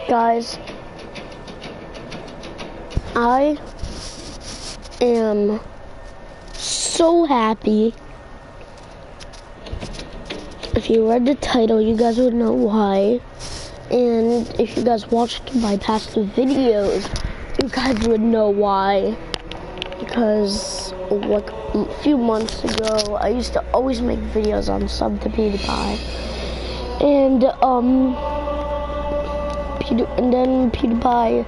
Guys, I am so happy. If you read the title, you guys would know why. And if you guys watched my past videos, you guys would know why. Because like a few months ago, I used to always make videos on sub to Pewdiepie. And then Pewdiepie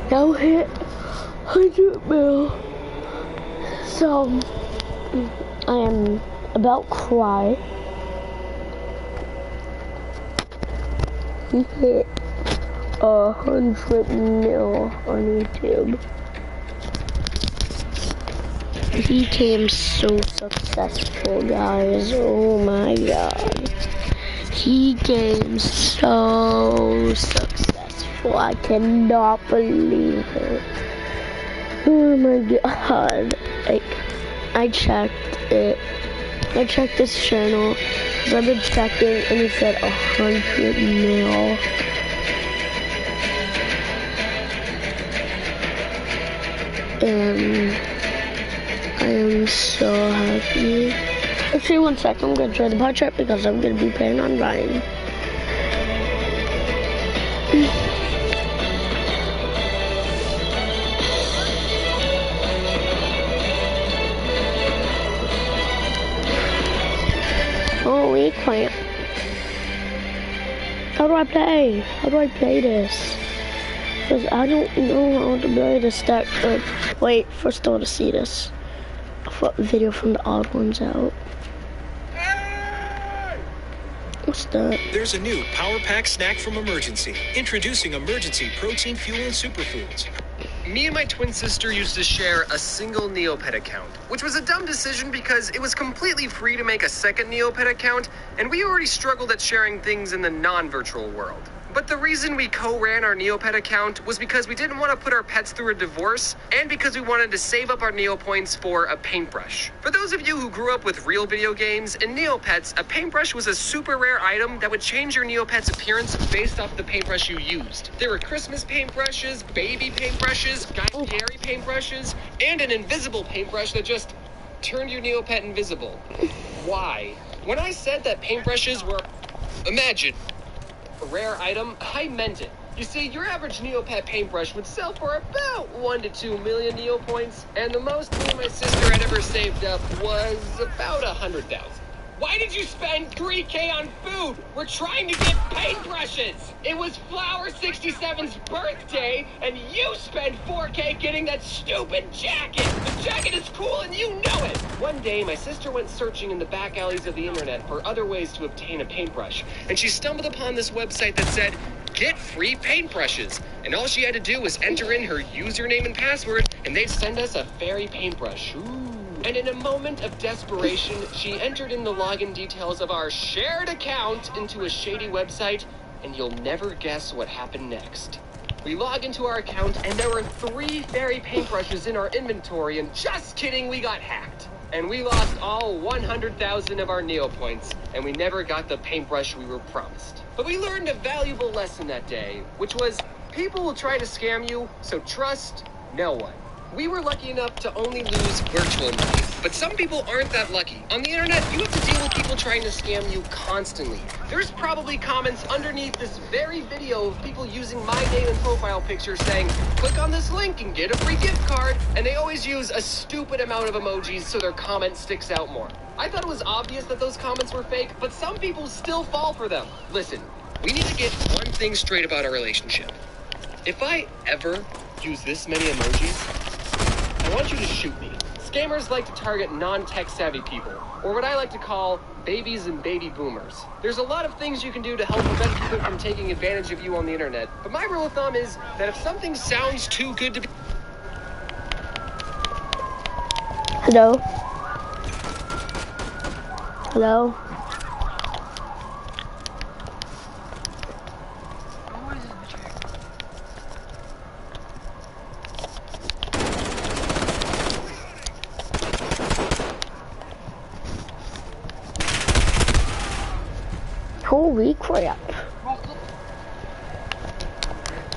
now hit 100 mil. So I am about to cry. He hit 100 mil on YouTube. He became so successful, guys. Oh my god. He became so successful. I cannot believe it. Oh my god. I checked it. I checked this channel. Cause I've been checking and it said 100 mil. And I am so happy. Actually, one sec, I'm gonna try the pie chart because I'm gonna be playing on Ryan. Holy crap. How do I play? How do I play this? Because I don't know how to play this deck. Wait, first I want to see this. What video from the odd ones out. What's that? There's a new Power Pack snack from Emergency. Introducing Emergency Protein Fuel and Superfoods. Me and my twin sister used to share a single Neopet account, which was a dumb decision because it was completely free to make a second Neopet account, and we already struggled at sharing things in the non-virtual world. But the reason we co-ran our Neopet account was because we didn't want to put our pets through a divorce, and because we wanted to save up our Neopoints for a paintbrush. For those of you who grew up with real video games, in Neopets, a paintbrush was a super rare item that would change your Neopet's appearance based off the paintbrush you used. There were Christmas paintbrushes, baby paintbrushes, Guy Fieri paintbrushes, and an invisible paintbrush that just turned your Neopet invisible. Why? When I said that paintbrushes were, imagine, a rare item, I meant it. You see, your average Neopet paintbrush would sell for about 1 to 2 million Neopoints, and the most me and my sister had ever saved up was about 100,000. Why did you spend $3K on food? We're trying to get paintbrushes. It was Flower 67's birthday, and you spent $4K getting that stupid jacket. The jacket is cool, and you know it. One day, my sister went searching in the back alleys of the internet for other ways to obtain a paintbrush, and she stumbled upon this website that said, get free paintbrushes. And all she had to do was enter in her username and password, and they'd send us a fairy paintbrush. Ooh. And in a moment of desperation, she entered in the login details of our shared account into a shady website, and you'll never guess what happened next. We log into our account, and there were 3 fairy paintbrushes in our inventory, and just kidding, we got hacked. And we lost all 100,000 of our Neopoints, and we never got the paintbrush we were promised. But we learned a valuable lesson that day, which was people will try to scam you, so trust no one. We were lucky enough to only lose virtual money, but some people aren't that lucky. On the internet, you have to deal with people trying to scam you constantly. There's probably comments underneath this very video of people using my name and profile picture saying, click on this link and get a free gift card, and they always use a stupid amount of emojis so their comment sticks out more. I thought it was obvious that those comments were fake, but some people still fall for them. Listen, we need to get one thing straight about our relationship. If I ever use this many emojis, I want you to shoot me. Scammers like to target non-tech savvy people, or what I like to call babies and baby boomers. There's a lot of things you can do to help prevent people from taking advantage of you on the internet, but my rule of thumb is that if something sounds too good to be... Hello? Hello? Holy crap.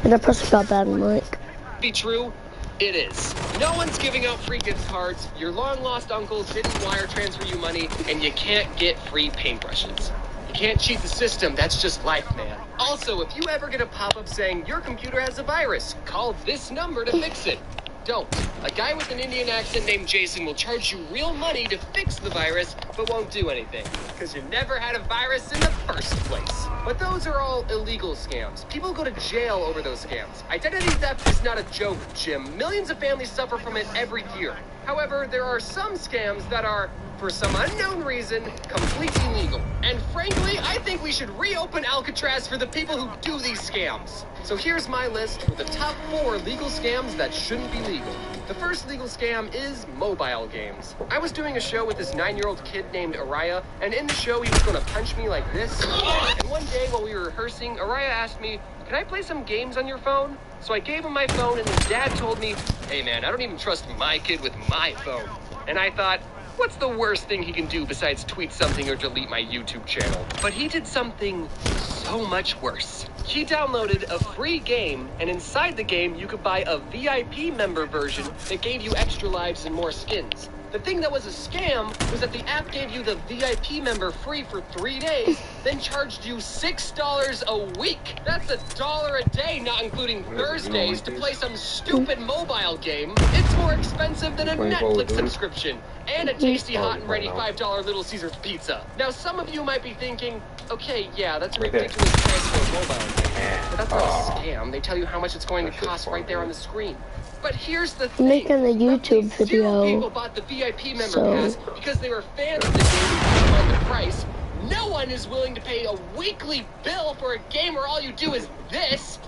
And I pressed got bad mic. Be true? It is. No one's giving out free gift cards, your long-lost uncles didn't wire transfer you money, and you can't get free paintbrushes. You can't cheat the system, that's just life, man. Also, if you ever get a pop-up saying your computer has a virus, call this number to fix it. Don't. A guy with an Indian accent named Jason will charge you real money to fix the virus, but won't do anything, because you never had a virus in the first place. But those are all illegal scams. People go to jail over those scams. Identity theft is not a joke, Jim. Millions of families suffer from it every year. However, there are some scams that are, for some unknown reason, completely legal. And frankly, I think we should reopen Alcatraz for the people who do these scams. So here's my list for the top 4 legal scams that shouldn't be legal. The first legal scam is mobile games. I was doing a show with this 9-year-old kid named Araya, and in the show he was going to punch me like this. And one day while we were rehearsing, Araya asked me, "Can I play some games on your phone?" So I gave him my phone, and his dad told me, "Hey man, I don't even trust my kid with my phone." And I thought, what's the worst thing he can do besides tweet something or delete my YouTube channel? But he did something so much worse. He downloaded a free game, and inside the game you could buy a VIP member version that gave you extra lives and more skins. The thing that was a scam was that the app gave you the VIP member free for 3 days, then charged you $6 a week. That's $1 a day, not including Thursdays, to play some stupid mobile game. It's more expensive than a Netflix subscription and a tasty hot and ready $5 Little Caesars pizza. Now, some of you might be thinking, okay, yeah, that's a ridiculous price for a mobile game, but that's not a scam. They tell you how much it's going to cost right there on the screen. But here's the thing. Making a YouTube video. People bought the VIP member pass because they were fans of the game on the price. No one is willing to pay a weekly bill for a game where all you do is this.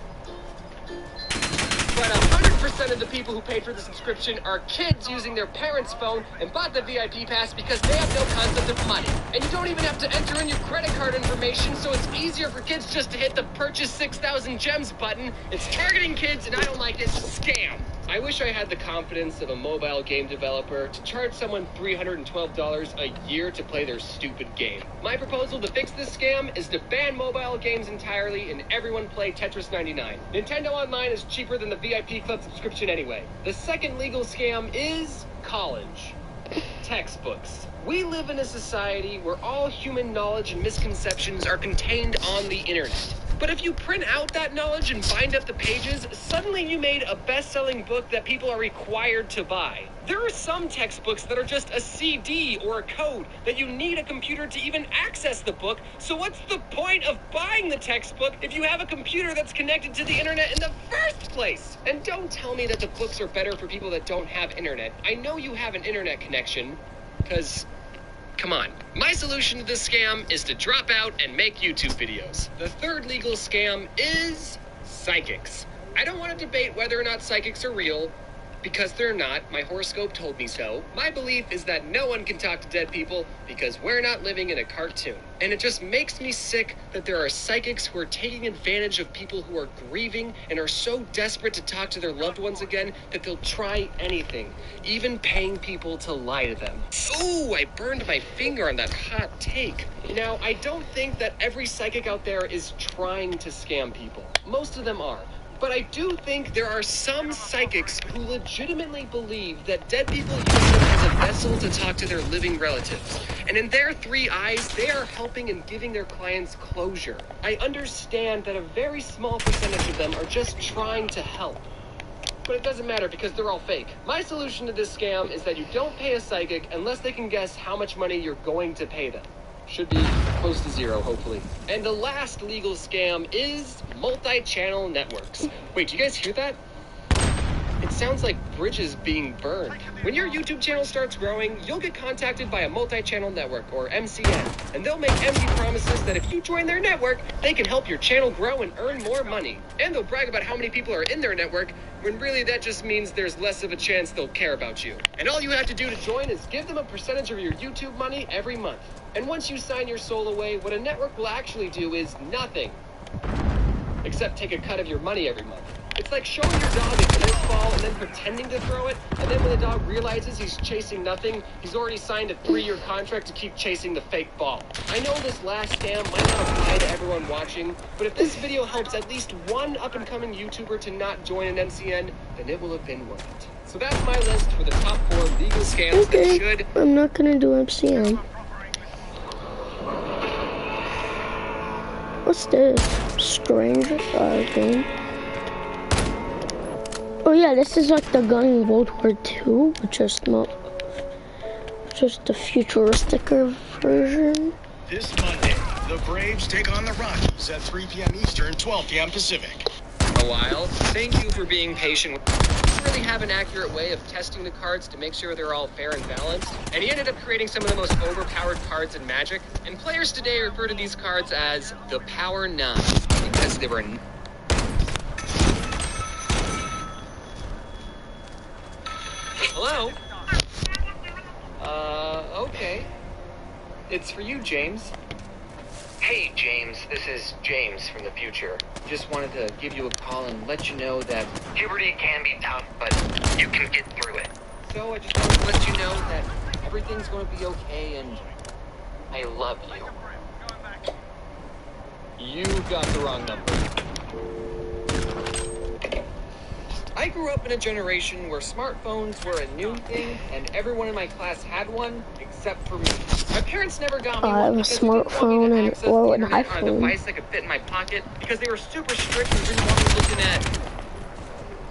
But 100% of the people who paid for the subscription are kids using their parents' phone and bought the VIP pass because they have no concept of money. And you don't even have to enter in your credit card information, so it's easier for kids just to hit the purchase 6,000 gems button. It's targeting kids, and I don't like it. Scam. I wish I had the confidence of a mobile game developer to charge someone $312 a year to play their stupid game. My proposal to fix this scam is to ban mobile games entirely and everyone play Tetris 99. Nintendo Online is cheaper than the VIP Club subscription anyway. The second legal scam is college. Textbooks. We live in a society where all human knowledge and misconceptions are contained on the internet. But if you print out that knowledge and bind up the pages, suddenly you made a best-selling book that people are required to buy. There are some textbooks that are just a CD or a code that you need a computer to even access the book, so what's the point of buying the textbook if you have a computer that's connected to the internet in the first place? And don't tell me that the books are better for people that don't have internet. I know you have an internet connection, because... come on. My solution to this scam is to drop out and make YouTube videos. The third legal scam is psychics. I don't want to debate whether or not psychics are real, because they're not. My horoscope told me so. My belief is that no one can talk to dead people because we're not living in a cartoon. And it just makes me sick that there are psychics who are taking advantage of people who are grieving and are so desperate to talk to their loved ones again that they'll try anything, even paying people to lie to them. Ooh, I burned my finger on that hot take. Now, I don't think that every psychic out there is trying to scam people. Most of them are. But I do think there are some psychics who legitimately believe that dead people use them as a vessel to talk to their living relatives. And in their 3 eyes, they are helping and giving their clients closure. I understand that a very small percentage of them are just trying to help. But it doesn't matter because they're all fake. My solution to this scam is that you don't pay a psychic unless they can guess how much money you're going to pay them. Should be close to 0, hopefully. And the last legal scam is multi-channel networks. Wait, do you guys hear that? It sounds like bridges being burned. When your YouTube channel starts growing, you'll get contacted by a multi-channel network, or MCN, and they'll make empty promises that if you join their network, they can help your channel grow and earn more money. And they'll brag about how many people are in their network, when really that just means there's less of a chance they'll care about you. And all you have to do to join is give them a percentage of your YouTube money every month. And once you sign your soul away, what a network will actually do is nothing. Except take a cut of your money every month. It's like showing your dog a tennis ball and then pretending to throw it, and then when the dog realizes he's chasing nothing, he's already signed a 3-year contract to keep chasing the fake ball. I know this last scam might not apply to everyone watching, but if this video helps at least one up-and-coming YouTuber to not join an NCN, then it will have been worth it. So that's my list for the top 4 legal scams that should... I'm not gonna do MCN. What's this? Strange game. Oh yeah, this is like the gun in World War II, but just not, just a futuristic version. This Monday, the Braves take on the Rockies at 3 p.m. Eastern, 12 p.m. Pacific. A while. Thank you for being patient. We really have an accurate way of testing the cards to make sure they're all fair and balanced. And he ended up creating some of the most overpowered cards in Magic. And players today refer to these cards as the Power 9 because they were... Hello? Okay. It's for you, James. Hey, James. This is James from the future. Just wanted to give you a call and let you know that puberty can be tough, but you can get through it. So I just wanted to let you know that everything's going to be okay and I love you. You got the wrong number. I grew up in a generation where smartphones were a new thing, and everyone in my class had one, except for me. My parents never got me one because they didn't want me to access the internet on a device that could fit in my pocket, because they were super strict and didn't want me looking at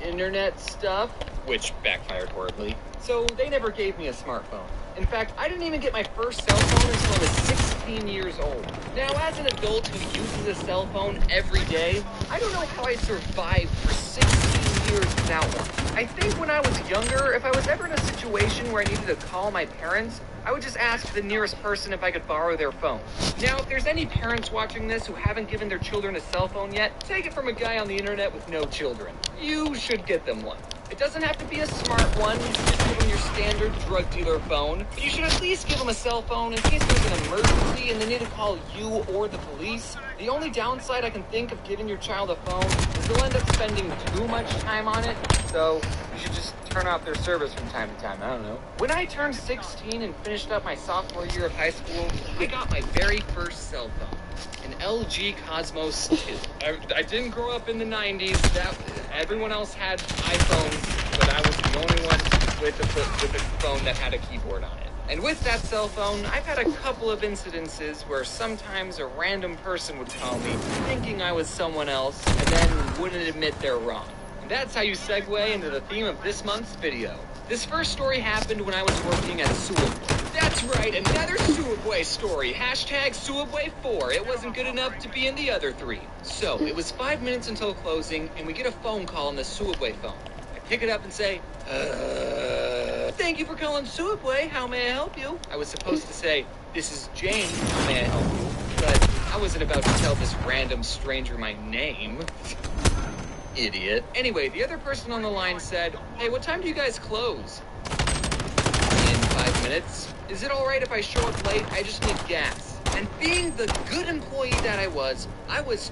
internet stuff, which backfired horribly. So they never gave me a smartphone. In fact, I didn't even get my first cell phone until I was 16 years old. Now, as an adult who uses a cell phone every day, I don't know how I survived for 16 years without one. I think when I was younger, if I was ever in a situation where I needed to call my parents, I would just ask the nearest person if I could borrow their phone. Now, if there's any parents watching this who haven't given their children a cell phone yet, take it from a guy on the internet with no children. You should get them one. It doesn't have to be a smart one. You should just give them your standard drug dealer phone. But you should at least give them a cell phone in case there's an emergency and they need to call you or the police. The only downside I can think of giving your child a phone is they'll end up spending too much time on it. So you should just turn off their service from time to time. I don't know. When I turned 16 and finished up my sophomore year of high school, I got my very first cell phone. An LG Cosmos 2. I didn't grow up in the 90s. Everyone else had iPhones, but I was the only one with a phone that had a keyboard on it. And with that cell phone, I've had a couple of incidences where sometimes a random person would call me thinking I was someone else and then wouldn't admit they're wrong. And that's how you segue into the theme of this month's video. This first story happened when I was working at Pewdiepie. That's right, another Pewdiepie story. Hashtag Pewdiepie4. It wasn't good enough to be in the other 3. So, it was 5 minutes until closing, and we get a phone call on the Pewdiepie phone. I pick it up and say, thank you for calling Pewdiepie. How may I help you? I was supposed to say, this is James. How may I help you? But I wasn't about to tell this random stranger my name. Idiot. Anyway, the other person on the line said, hey, what time do you guys close? In 5 minutes. Is it all right if I show up late? I just need gas. And being the good employee that I was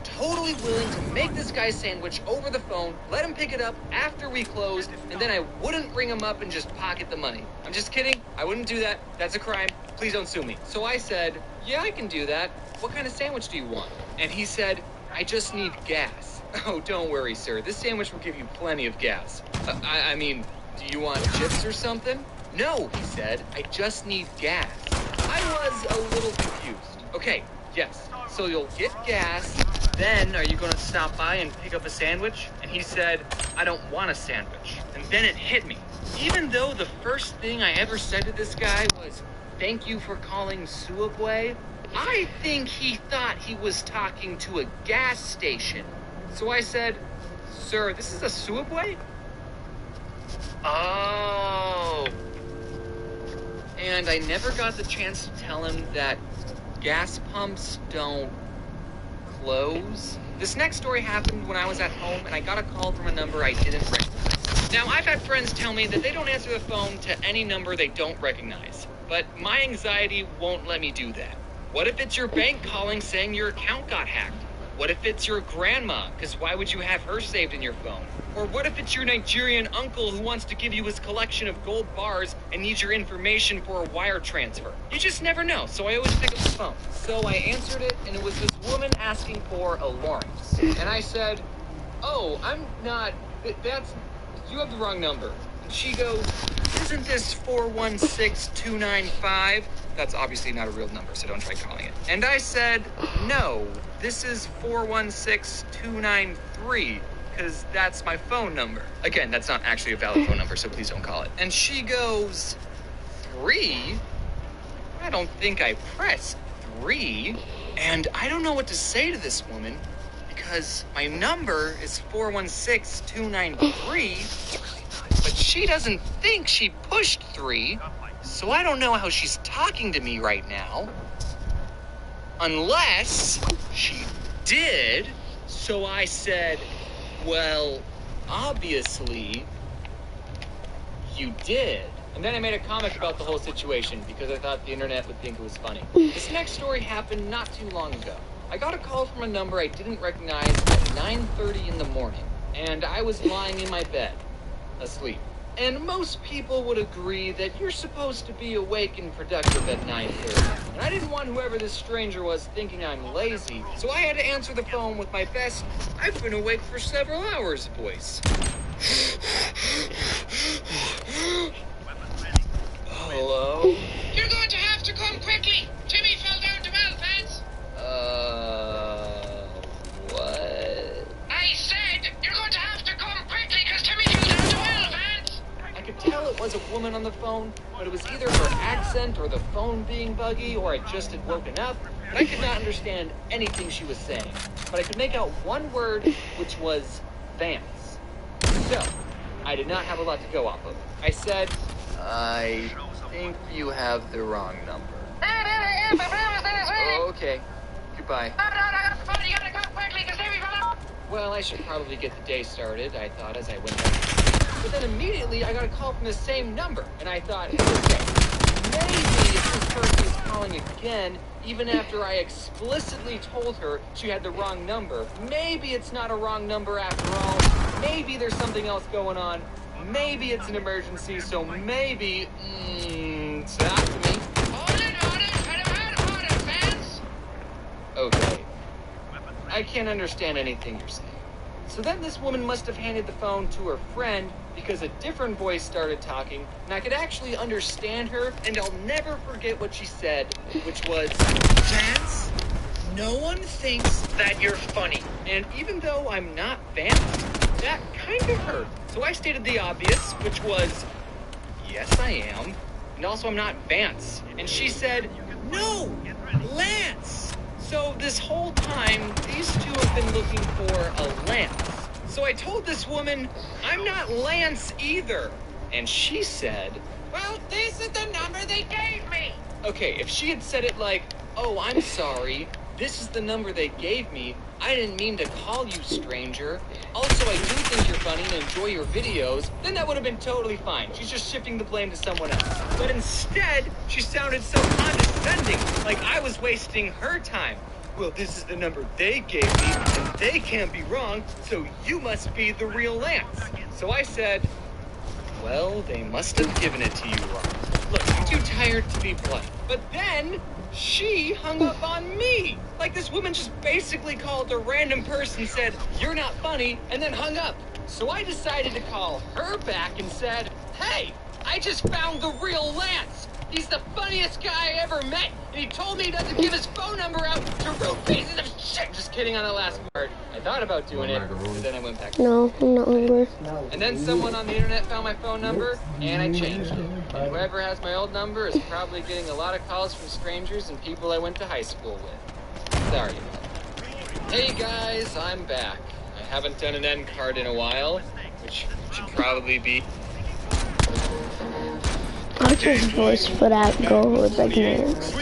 totally willing to make this guy sandwich over the phone, let him pick it up after we closed, and then I wouldn't ring him up and just pocket the money. I'm just kidding. I wouldn't do that. That's a crime. Please don't sue me. So I said, yeah, I can do that. What kind of sandwich do you want? And he said, I just need gas. Oh, don't worry, sir. This sandwich will give you plenty of gas. I mean, do you want chips or something? No, he said. I just need gas. I was a little confused. Okay, yes. So you'll get gas, then are you going to stop by and pick up a sandwich? And he said, I don't want a sandwich. And then it hit me. Even though the first thing I ever said to this guy was, thank you for calling Pewdiepie, I think he thought he was talking to a gas station. So I said, sir, this is a Pewdiepie? Oh. And I never got the chance to tell him that gas pumps don't close. This next story happened when I was at home and I got a call from a number I didn't recognize. Now, I've had friends tell me that they don't answer the phone to any number they don't recognize. But my anxiety won't let me do that. What if it's your bank calling saying your account got hacked? what if it's your grandma? Because why would you have her saved in your phone? Or what if it's your Nigerian uncle who wants to give you his collection of gold bars and needs your information for a wire transfer? You just never know, so I always pick up the phone. So I answered it, and it was this woman asking for a Lawrence. And I said, oh, I'm not, you have the wrong number. And she goes, isn't this 416295? That's obviously not a real number, so don't try calling it. And I said, no, this is 416293, because that's my phone number. Again, that's not actually a valid phone number, so please don't call it. And she goes, 3? I don't think I pressed 3. And I don't know what to say to this woman, because my number is 416293, but she doesn't think she pushed 3, so I don't know how she's talking to me right now. Unless she did. So I said, well, obviously, you did. And then I made a comic about the whole situation because I thought the internet would think it was funny. This next story happened not too long ago. I got a call from a number I didn't recognize at 9:30 in the morning, and I was lying in my bed, asleep. And most people would agree that you're supposed to be awake and productive at 9:30. And I didn't want whoever this stranger was thinking I'm lazy, so I had to answer the phone with my best, I've been awake for several hours voice. Hello? You're going to have to come quickly. Timmy fell down the well, fans. What? I said you're going to have to come quickly because Timmy fell down the well, fans. I could tell it was a woman on the phone, but it was either her accent or the phone being buggy, or I just had woken up, and I could not understand anything she was saying. But I could make out one word, which was Vance. So, I did not have a lot to go off of. I said, I think you have the wrong number. Okay, goodbye. You gotta come quickly because Timmy fell down. Well, I should probably get the day started, I thought as I went back. But then immediately I got a call from the same number, and I thought, okay, maybe if this person is calling again, even after I explicitly told her she had the wrong number, maybe it's not a wrong number after all. Maybe there's something else going on. Maybe it's an emergency, so maybe, talk to me. Hold it, fans. Okay. I can't understand anything you're saying. So then this woman must have handed the phone to her friend because a different voice started talking, and I could actually understand her, and I'll never forget what she said, which was, Vance, no one thinks that you're funny. And even though I'm not Vance, that kind of hurt. So I stated the obvious, which was, yes, I am. And also, I'm not Vance. And she said, no, Lance. So this whole time, these two have been looking for a Lance. So I told this woman, I'm not Lance either. And she said, Well, this is the number they gave me. okay, if she had said it like, oh, I'm sorry, this is the number they gave me, I didn't mean to call you, stranger. Also, I do think you're funny and enjoy your videos, then that would have been totally fine. She's just shifting the blame to someone else. But instead, she sounded so condescending, like I was wasting her time. Well, this is the number they gave me, and they can't be wrong, so you must be the real Lance. So I said, well, they must have given it to you wrong. Look, I'm too tired to be blunt. But then, she hung up on me. Like this woman just basically called a random person, said, you're not funny, and then hung up. So I decided to call her back and said, hey, I just found the real Lance. He's the funniest guy I ever met, and he told me he doesn't give his phone number out to rude pieces of shit. Just kidding on the last part. I thought about doing it, but then I went back. No, I'm not hungry. And then someone on the internet found my phone number, and I changed it. And whoever has my old number is probably getting a lot of calls from strangers and people I went to high school with. Sorry about that. Hey guys, I'm back. I haven't done an end card in a while, which should probably be... I just voice for that girl with like names.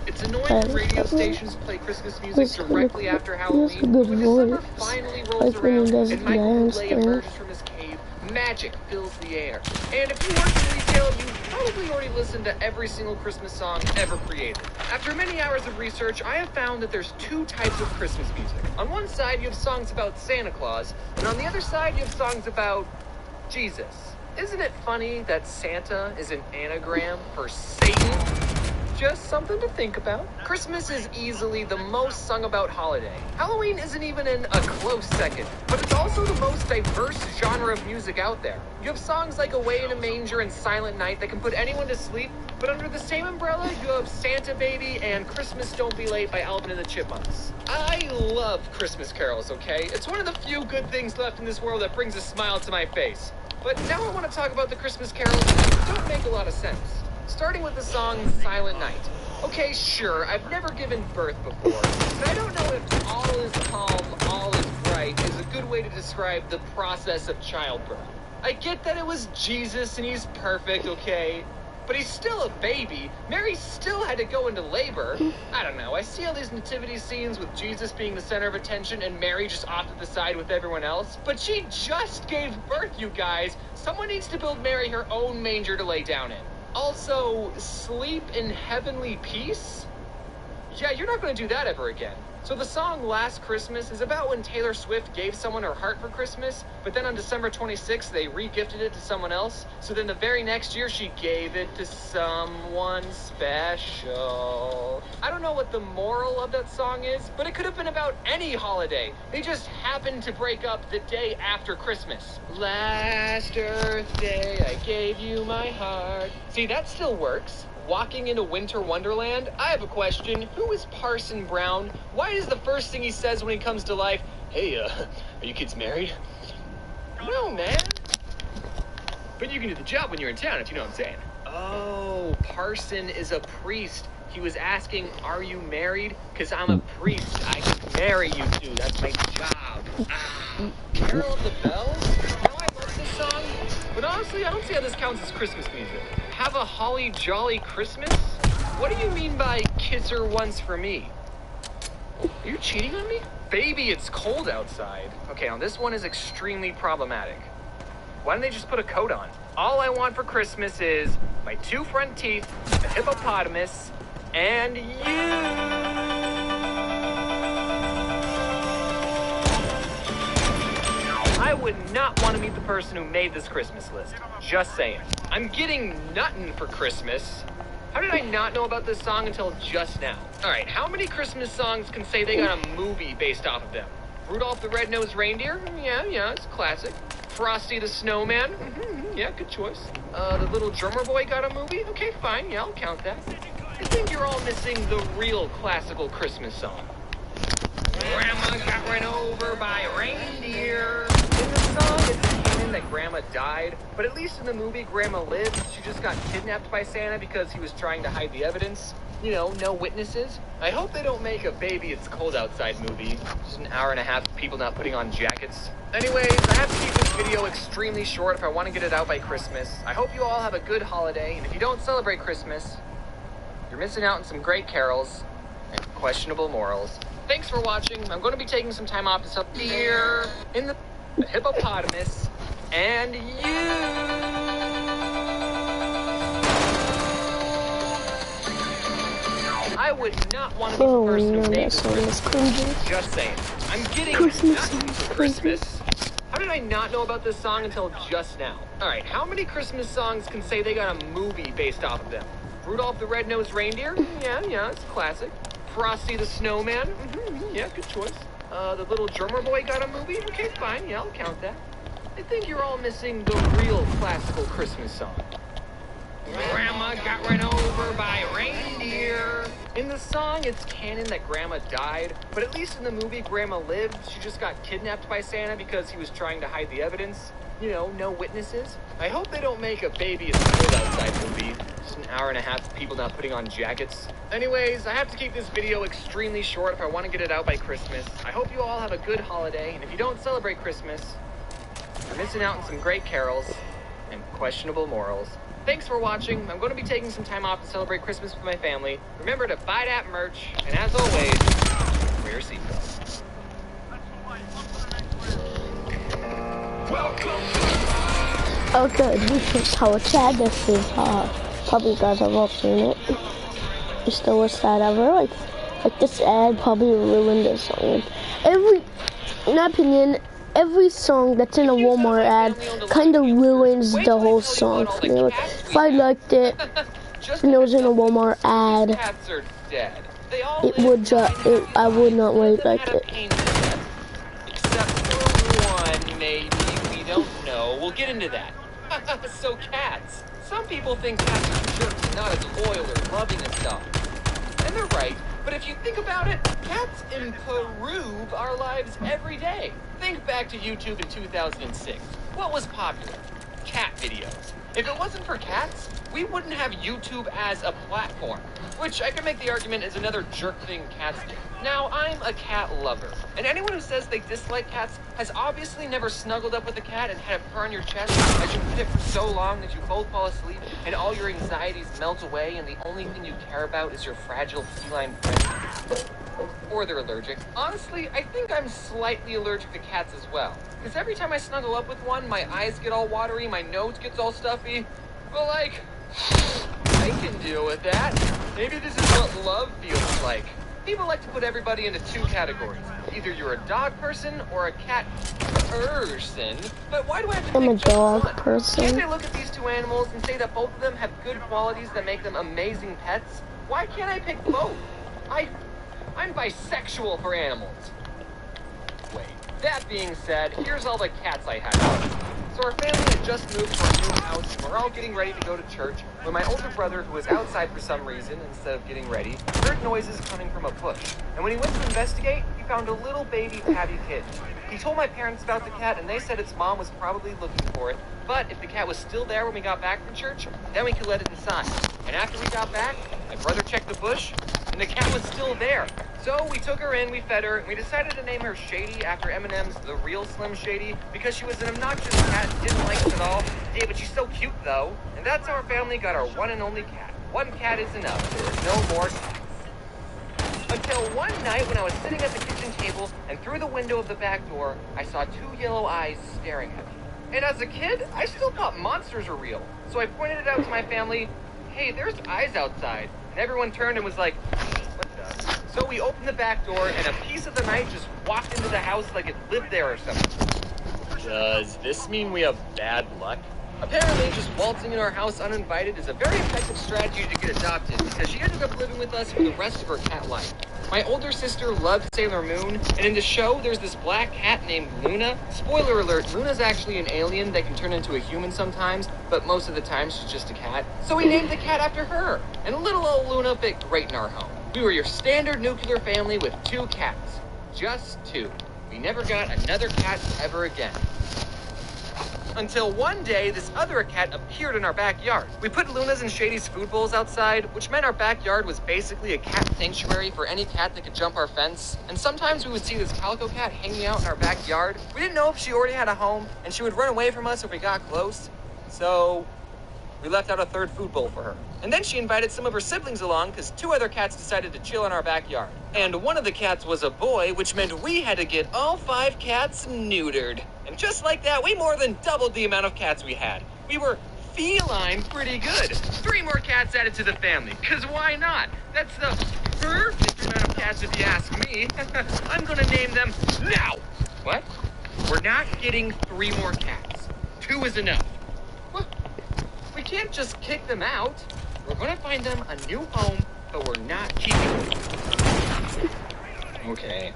It's annoying when radio stations play Christmas music directly after Halloween. Good When December voice. finally Like rolls when he around does and Michael dance Bublé thing. emerges from his cave, Magic fills the air. And if you work in retail, you probably already listened to every single Christmas song ever created. After many hours of research, I have found that there's two types of Christmas music. On one side, you have songs about Santa Claus, and on the other side, you have songs about Jesus. Isn't it funny that Santa is an anagram for Satan? Just something to think about. Christmas is easily the most sung about holiday. Halloween isn't even in a close second, but it's also the most diverse genre of music out there. You have songs like Away in a Manger and Silent Night that can put anyone to sleep, but under the same umbrella, you have Santa Baby and Christmas Don't Be Late by Alvin and the Chipmunks. I love Christmas carols, okay? It's one of the few good things left in this world that brings a smile to my face. But now I want to talk about the Christmas carols that don't make a lot of sense. Starting with the song Silent Night. Okay, sure, I've never given birth before, but I don't know if all is calm, all is bright is a good way to describe the process of childbirth. I get that it was Jesus and he's perfect, okay? But he's still a baby. Mary still had to go into labor. I don't know, I see all these nativity scenes with Jesus being the center of attention and Mary just off to the side with everyone else. But she just gave birth, you guys. Someone needs to build Mary her own manger to lay down in. Also, sleep in heavenly peace? Yeah, you're not going to do that ever again. So the song Last Christmas is about when Taylor Swift gave someone her heart for Christmas, but then on December 26th, they re-gifted it to someone else. So then the very next year, she gave it to someone special. I don't know what the moral of that song is, but it could have been about any holiday. They just happened to break up the day after Christmas. Last Earth Day, I gave you my heart. See, that still works. Walking into Winter Wonderland? I have a question. Who is Parson Brown? Why is the first thing he says when he comes to life, hey, are you kids married? No, man. But you can do the job when you're in town, if you know what I'm saying. Oh, Parson is a priest. He was asking, are you married? Because I'm a priest. I can marry you two. That's my job. Carol of the Bells? You know, I love this song. But honestly, I don't see how this counts as Christmas music. Have a holly jolly Christmas? What do you mean by kiss her once for me? Are you cheating on me? Baby, it's cold outside. Okay, now this one is extremely problematic. Why don't they just put a coat on? All I want for Christmas is my two front teeth, a hippopotamus, and you. I would not want to meet the person who made this Christmas list. Just saying. I'm getting nuttin' for Christmas. How did I not know about this song until just now? Alright, how many Christmas songs can say they got a movie based off of them? Rudolph the Red-Nosed Reindeer? Yeah, it's a classic. Frosty the Snowman? Yeah, good choice. The Little Drummer Boy got a movie? Okay, fine, yeah, I'll count that. I think you're all missing the real classical Christmas song. Grandma got run over by a reindeer. In the song, it's canon that Grandma died, but at least in the movie, Grandma lived. She just got kidnapped by Santa because he was trying to hide the evidence. You know, no witnesses. I hope they don't make a Baby It's Cold Outside movie. Just an hour and a half of people not putting on jackets. Anyways, I have to keep this video extremely short if I want to get it out by Christmas. I hope you all have a good holiday, and if you don't celebrate Christmas, you're missing out on some great carols and questionable morals. Thanks for watching. I'm going to be taking some time off to sell deer in the hippopotamus and you. I would not want to be the person who made this Christmas. Just saying. I'm getting nothing for Christmas. How did I not know about this song until just now? Alright, how many Christmas songs can say they got a movie based off of them? Rudolph the Red-Nosed Reindeer? Yeah, it's a classic. Frosty the Snowman? Yeah, good choice. The Little Drummer Boy got a movie? Okay, fine, yeah, I'll count that. I think you're all missing the real classical Christmas song. Grandma got run over by a reindeer. In the song, it's canon that Grandma died, but at least in the movie, Grandma lived. She just got kidnapped by Santa because he was trying to hide the evidence. You know, no witnesses. I hope they don't make a Baby It's Cold Outside movie. Just an hour and a half of people not putting on jackets. Anyways, I have to keep this video extremely short if I want to get it out by Christmas. I hope you all have a good holiday, and if you don't celebrate Christmas, you're missing out on some great carols and questionable morals. Thanks for watching. I'm going to be taking some time off to celebrate Christmas with my family. Remember to buy that merch, and as always, wear your seatbelt. Welcome. Oh good, this is how sad this is. Probably you guys have all seen it. It's the worst ad ever. Like this ad probably ruined this song. In my opinion, every song that's in a Walmart ad kind of ruins the whole song for me. Like, if I liked it and it was in a Walmart ad, I would not really like it. Except for one, maybe. We don't know. We'll get into that. So cats. Some people think cats are jerks and not as loyal or loving as dogs. And they're right. But if you think about it, cats improve our lives every day. Think back to YouTube in 2006. What was popular? Cat videos. If it wasn't for cats, we wouldn't have YouTube as a platform, which I can make the argument is another jerk thing cats do. Now, I'm a cat lover, and anyone who says they dislike cats has obviously never snuggled up with a cat and had it purr on your chest as you pet it for so long that you both fall asleep and all your anxieties melt away and the only thing you care about is your fragile feline friend. Or they're allergic. Honestly, I think I'm slightly allergic to cats as well. Because every time I snuggle up with one, my eyes get all watery, my nose gets all stuffy. But like, I can deal with that. Maybe this is what love feels like. People like to put everybody into two categories. Either you're a dog person or a cat person. But why do I have to I'm a pick just dog one? person. Can't I look at these two animals and say that both of them have good qualities that make them amazing pets? Why can't I pick both? I'm bisexual for animals. Wait, that being said, here's all the cats I had. So our family had just moved to our new house, and we're all getting ready to go to church when my older brother, who was outside for some reason instead of getting ready, heard noises coming from a bush. And when he went to investigate, he found a little baby tabby kitten. He told my parents about the cat, and they said its mom was probably looking for it, but if the cat was still there when we got back from church, then we could let it inside. And after we got back, my brother checked the bush, and the cat was still there. So we took her in, we fed her, and we decided to name her Shady after Eminem's The Real Slim Shady because she was an obnoxious cat and didn't like us at all. Yeah, but she's so cute though. And that's how our family got our one and only cat. One cat is enough. There are no more cats. Until one night when I was sitting at the kitchen table and through the window of the back door, I saw two yellow eyes staring at me. And as a kid, I still thought monsters were real. So I pointed it out to my family, hey, there's eyes outside. And everyone turned and was like, what the? So we opened the back door, and a piece of the night just walked into the house like it lived there or something. Does this mean we have bad luck? Apparently, just waltzing in our house uninvited is a very effective strategy to get adopted because she ended up living with us for the rest of her cat life. My older sister loved Sailor Moon, and in the show, there's this black cat named Luna. Spoiler alert, Luna's actually an alien that can turn into a human sometimes, but most of the time she's just a cat. So we named the cat after her, and little old Luna fit great in our home. We were your standard nuclear family with two cats. Just two. We never got another cat ever again. Until one day, this other cat appeared in our backyard. We put Luna's and Shady's food bowls outside, which meant our backyard was basically a cat sanctuary for any cat that could jump our fence. And sometimes we would see this calico cat hanging out in our backyard. We didn't know if she already had a home, and she would run away from us if we got close. So we left out a third food bowl for her. And then she invited some of her siblings along because two other cats decided to chill in our backyard. And one of the cats was a boy, which meant we had to get all 5 cats neutered. And just like that, we more than doubled the amount of cats we had. We were feline pretty good. 3 more cats added to the family, because why not? That's the perfect amount of cats if you ask me. I'm gonna name them now. What? We're not getting 3 more cats. 2 is enough. What? We can't just kick them out. We're gonna find them a new home, but we're not keeping them. Okay.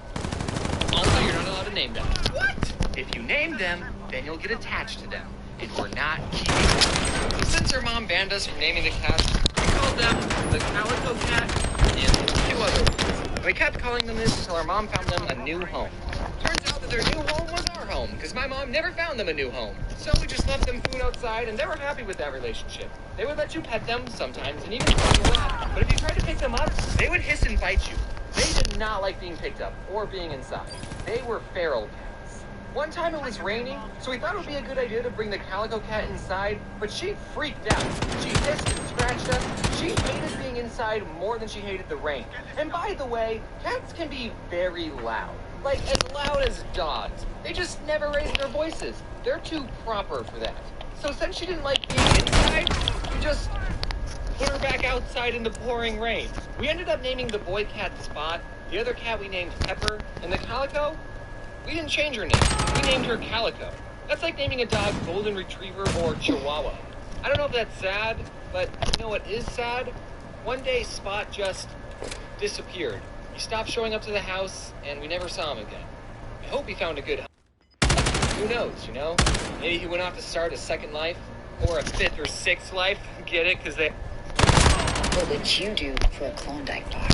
Also, you're not allowed to name them. What? If you name them, then you'll get attached to them, and we're not keeping them. Since our mom banned us from naming the cats, we called them the Calico Cat and 2 other ones. We kept calling them this until our mom found them a new home. Turns out that their new home was our home, because my mom never found them a new home. So we just left them food outside, and they were happy with that relationship. They would let you pet them sometimes, and even throw them away. But if you tried to pick them up, they would hiss and bite you. They did not like being picked up or being inside. They were feral cats. One time it was raining, so we thought it would be a good idea to bring the Calico Cat inside, but she freaked out. She hissed and scratched us. She hated being inside more than she hated the rain. And by the way, cats can be very loud. Like as loud as dogs. They just never raise their voices. They're too proper for that. So since she didn't like being inside, we just put her back outside in the pouring rain. We ended up naming the boy cat Spot, the other cat we named Pepper, and the Calico, we didn't change her name. We named her Calico. That's like naming a dog Golden Retriever or Chihuahua. I don't know if that's sad, but you know what is sad? One day Spot just disappeared. He stopped showing up to the house, and we never saw him again. I hope he found a good home. Who knows, you know? Maybe he went off to start a second life, or a fifth or sixth life. Get it? Because they... What would you do for a Klondike bar?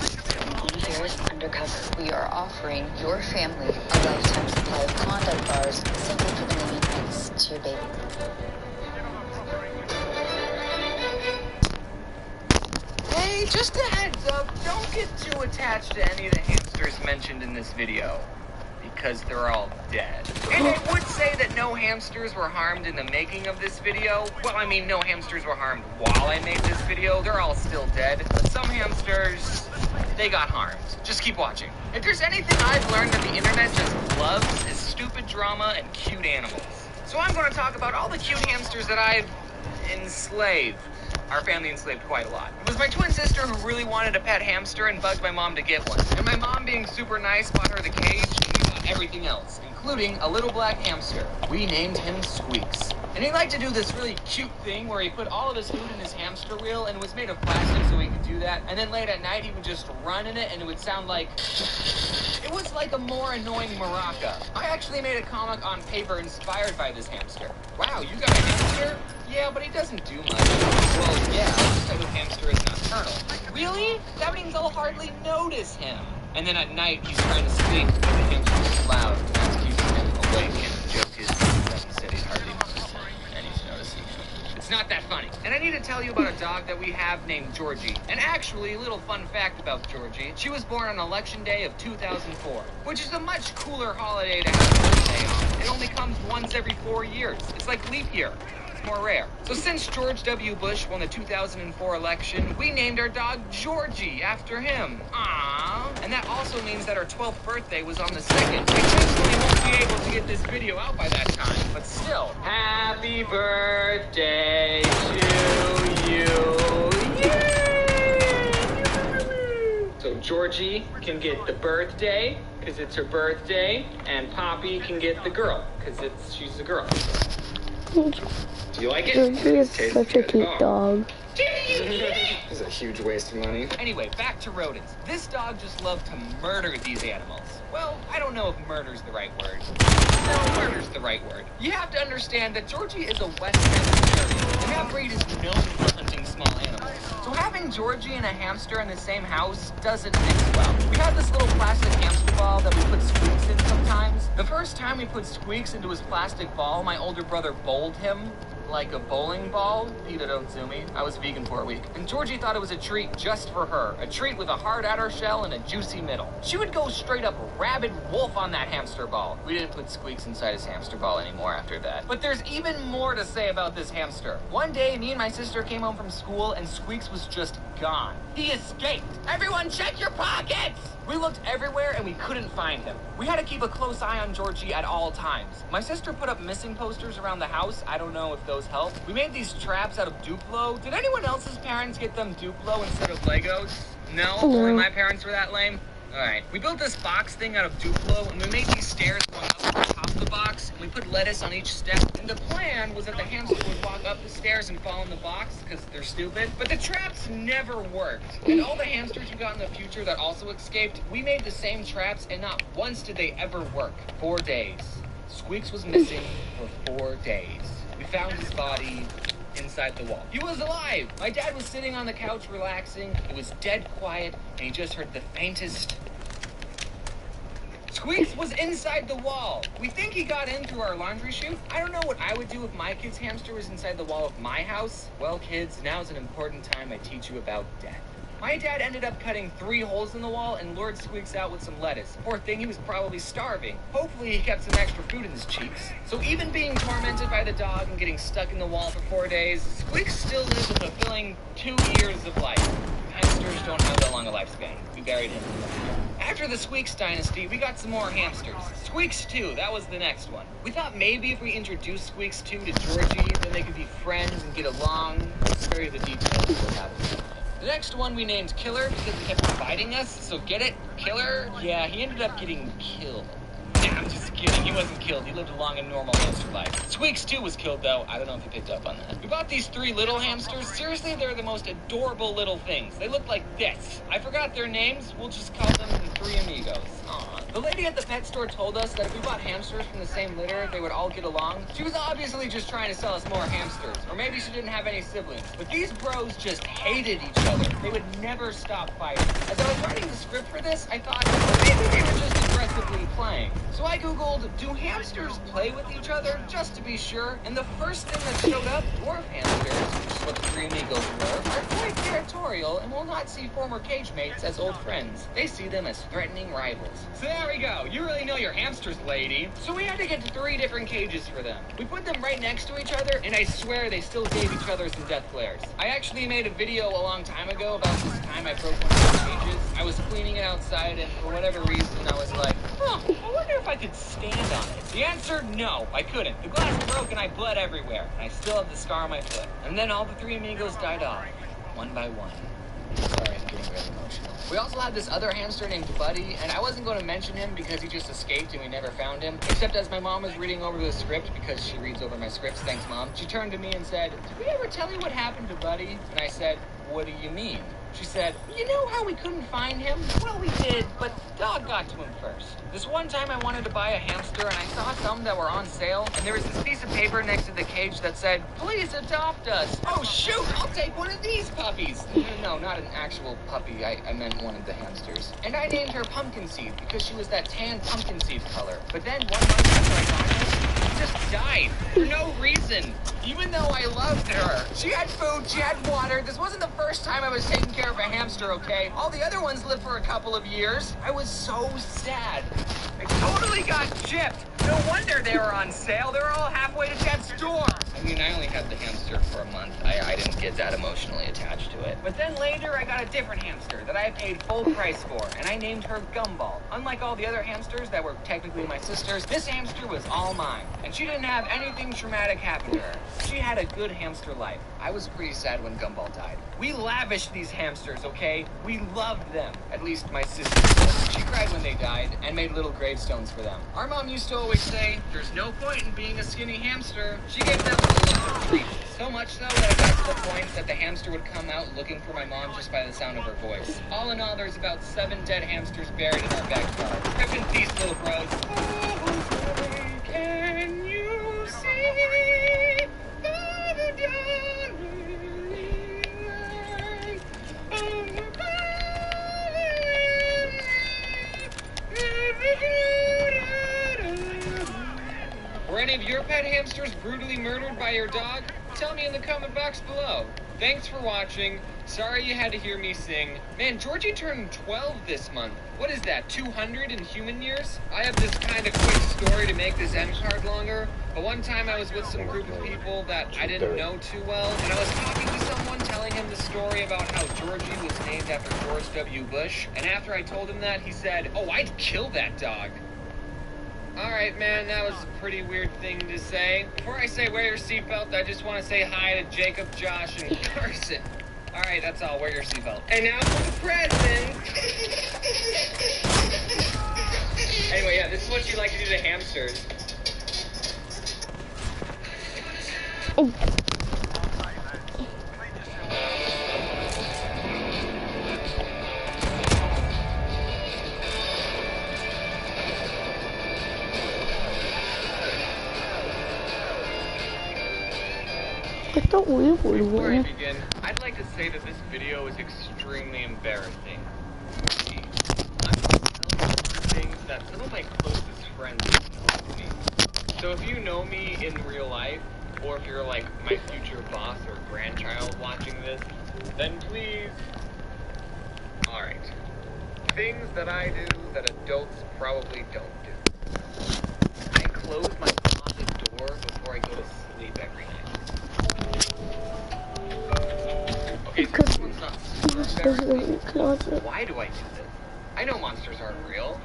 Here is Undercover. We are offering your family a lifetime supply of Klondike bars simply for the naming rights to your baby. Hey, just a heads up, don't get too attached to any of the hamsters mentioned in this video, because they're all dead. And I would say that no hamsters were harmed in the making of this video. Well, I mean, no hamsters were harmed while I made this video. They're all still dead. But some hamsters, they got harmed. Just keep watching. If there's anything I've learned that the internet just loves, is stupid drama and cute animals. So I'm going to talk about all the cute hamsters that I've enslaved. Our family enslaved quite a lot. It was my twin sister who really wanted a pet hamster and bugged my mom to get one. And my mom, being super nice, bought her the cage, and we got everything else, including a little black hamster. We named him Squeaks. And he liked to do this really cute thing where he put all of his food in his hamster wheel, and it was made of plastic so he could do that. And then late at night, he would just run in it, and it would sound like... It was like a more annoying maraca. I actually made a comic on paper inspired by this hamster. Wow, you got a hamster? Yeah, but he doesn't do much. Well, yeah, this type of hamster is nocturnal. Really? That means I'll hardly notice him. And then at night, he's trying to sleep, but the hamster is loud. That's keeping him awake, and the joke is he doesn't say he's hardly noticing, and he's noticing. It's not that funny. And I need to tell you about a dog that we have named Georgie. And actually, a little fun fact about Georgie. She was born on Election Day of 2004, which is a much cooler holiday to have a birthday on. It only comes once every 4 years. It's like leap year. More rare. So since George W. Bush won the 2004 election, we named our dog Georgie after him. Aww. And that also means that our 12th birthday was on the 2nd. I definitely won't be able to get this video out by that time, but still, happy birthday to you. Yay! So Georgie can get the birthday, because it's her birthday, and Poppy can get the girl, because she's a girl. Do you like it? Georgie is such a cute dog. It's a huge waste of money. Anyway, back to rodents. This dog just loved to murder these animals. Well, I don't know if murder's the right word. No, murder's the right word. You have to understand that Georgie is a West Texas terrier, and that breed is known for hunting small animals. So having Georgie and a hamster in the same house doesn't mix well. We have this little plastic hamster ball that we put Squeaks in sometimes. The first time we put Squeaks into his plastic ball, my older brother bowled him like a bowling ball. Peter, don't sue me. I was vegan for a week. And Georgie thought it was a treat just for her. A treat with a hard outer shell and a juicy middle. She would go straight up rabid wolf on that hamster ball. We didn't put Squeaks inside his hamster ball anymore after that. But there's even more to say about this hamster. One day, me and my sister came home from school and Squeaks was just gone. He escaped. Everyone check your pockets! We looked everywhere and we couldn't find him. We had to keep a close eye on Georgie at all times. My sister put up missing posters around the house. I don't know if those help. We made these traps out of Duplo. Did anyone else's parents get them Duplo instead of Legos? No? Only my parents were that lame? Alright. We built this box thing out of Duplo and we made these stairs going up to the top of the box and we put lettuce on each step. And the plan was that the hamster would walk up the stairs and fall in the box because they're stupid. But the traps never worked. And all the hamsters we got in the future that also escaped, we made the same traps and not once did they ever work. 4 days. Squeaks was missing for 4 days. We found his body inside the wall. He was alive! My dad was sitting on the couch relaxing. It was dead quiet, and he just heard the faintest... Squeaks was inside the wall. We think he got in through our laundry chute. I don't know what I would do if my kid's hamster was inside the wall of my house. Well, kids, now's an important time I teach you about death. My dad ended up cutting 3 holes in the wall and lured Squeaks out with some lettuce. Poor thing, he was probably starving. Hopefully he kept some extra food in his cheeks. So even being tormented by the dog and getting stuck in the wall for 4 days, Squeaks still lived a fulfilling 2 years of life. Hamsters don't have that long a lifespan. We buried him. After the Squeaks dynasty, we got some more hamsters. Squeaks 2, that was the next one. We thought maybe if we introduced Squeaks 2 to Georgie, then they could be friends and get along. I'll spare you the details of what happened. The next one we named Killer because he kept fighting us, so get it? Killer? Yeah, he ended up getting killed. Nah, I'm just kidding. He wasn't killed. He lived a long and normal hamster life. Squeaks 2 was killed, though. I don't know if you picked up on that. We bought these 3 little hamsters. Seriously, they're the most adorable little things. They look like this. I forgot their names. We'll just call them the 3 amigos. Aww. The lady at the pet store told us that if we bought hamsters from the same litter, they would all get along. She was obviously just trying to sell us more hamsters. Or maybe she didn't have any siblings. But these bros just hated each other. They would never stop fighting. As I was writing the script for this, I thought, well, maybe they were just aggressively playing. So I googled, do hamsters play with each other? Just to be sure. And the first thing that showed up, dwarf hamsters, which is what the 3 amigos were, are quite territorial and will not see former cage mates as old friends. They see them as threatening rivals. So there we go. You really know your hamsters, lady. So we had to get 3 different cages for them. We put them right next to each other, and I swear they still gave each other some death glares. I actually made a video a long time ago about this time I broke one of the cages. I was cleaning it outside, and for whatever reason, I was like, I wonder if I could stand on it. The answer, no, I couldn't. The glass broke and I bled everywhere, and I still have the scar on my foot. And then all the 3 amigos died off, one by one. Sorry, I'm getting really emotional. We also had this other hamster named Buddy, and I wasn't going to mention him because he just escaped and we never found him. Except as my mom was reading over the script, because she reads over my scripts, thanks Mom, she turned to me and said, did we ever tell you what happened to Buddy? And I said, what do you mean? She said, you know how we couldn't find him? Well, we did, but dog got to him first. This one time I wanted to buy a hamster and I saw some that were on sale, and there was this piece of paper next to the cage that said, please adopt us. Oh shoot, I'll take one of these puppies. No, not an actual puppy. I meant one of the hamsters. And I named her Pumpkin Seed because she was that tan pumpkin seed color. But then 1 month after I got her, she just died for no reason. Even though I loved her. She had food, she had water. This wasn't the first time I was taking care of a hamster, okay? All the other ones lived for a couple of years. I was so sad. I totally got gypped. No wonder they were on sale. They were all halfway to death's door. I mean, I only had the hamster for a month. I didn't get that emotionally attached to it. But then later, I got a different hamster that I paid full price for, and I named her Gumball. Unlike all the other hamsters that were technically my sister's, this hamster was all mine, and she didn't have anything traumatic happen to her. She had a good hamster life. I was pretty sad when Gumball died. We lavished these hamsters, okay? We loved them. At least my sister did. She cried when they died and made little gravestones for them. Our mom used to always say, there's no point in being a skinny hamster. She gave them a lot of treats. So much so that it got to the point that the hamster would come out looking for my mom just by the sound of her voice. All in all, there's about 7 dead hamsters buried in our backyard. Rip in peace, little bros. Oh, can you see by the dawning light of the Were any of your pet hamsters brutally murdered by your dog? Tell me in the comment box below. Thanks for watching. Sorry you had to hear me sing. Man, Georgie turned 12 this month. What is that, 200 in human years? I have this kind of quick story to make this end card longer. But one time I was with some group of people that I didn't know too well, and I was talking to someone telling him the story about how Georgie was named after George W. Bush. And after I told him that, he said, oh, I'd kill that dog. Alright, man, that was a pretty weird thing to say. Before I say wear your seatbelt, I just want to say hi to Jacob, Josh, and Carson. Alright, that's all. Wear your seatbelt. And now for the present. Anyway, yeah, this is what you like to do to hamsters. Before I begin, I'd like to say that this video is extremely embarrassing. See, I'm telling things that some of my closest friends know of me. So if you know me in real life, or if you're like my future boss or grandchild watching this, then please... Alright. Things that I do that adults probably don't do. I close my closet door before I go to sleep every night. Okay, so this one's not super embarrassing. Why do I do this? I know monsters aren't real.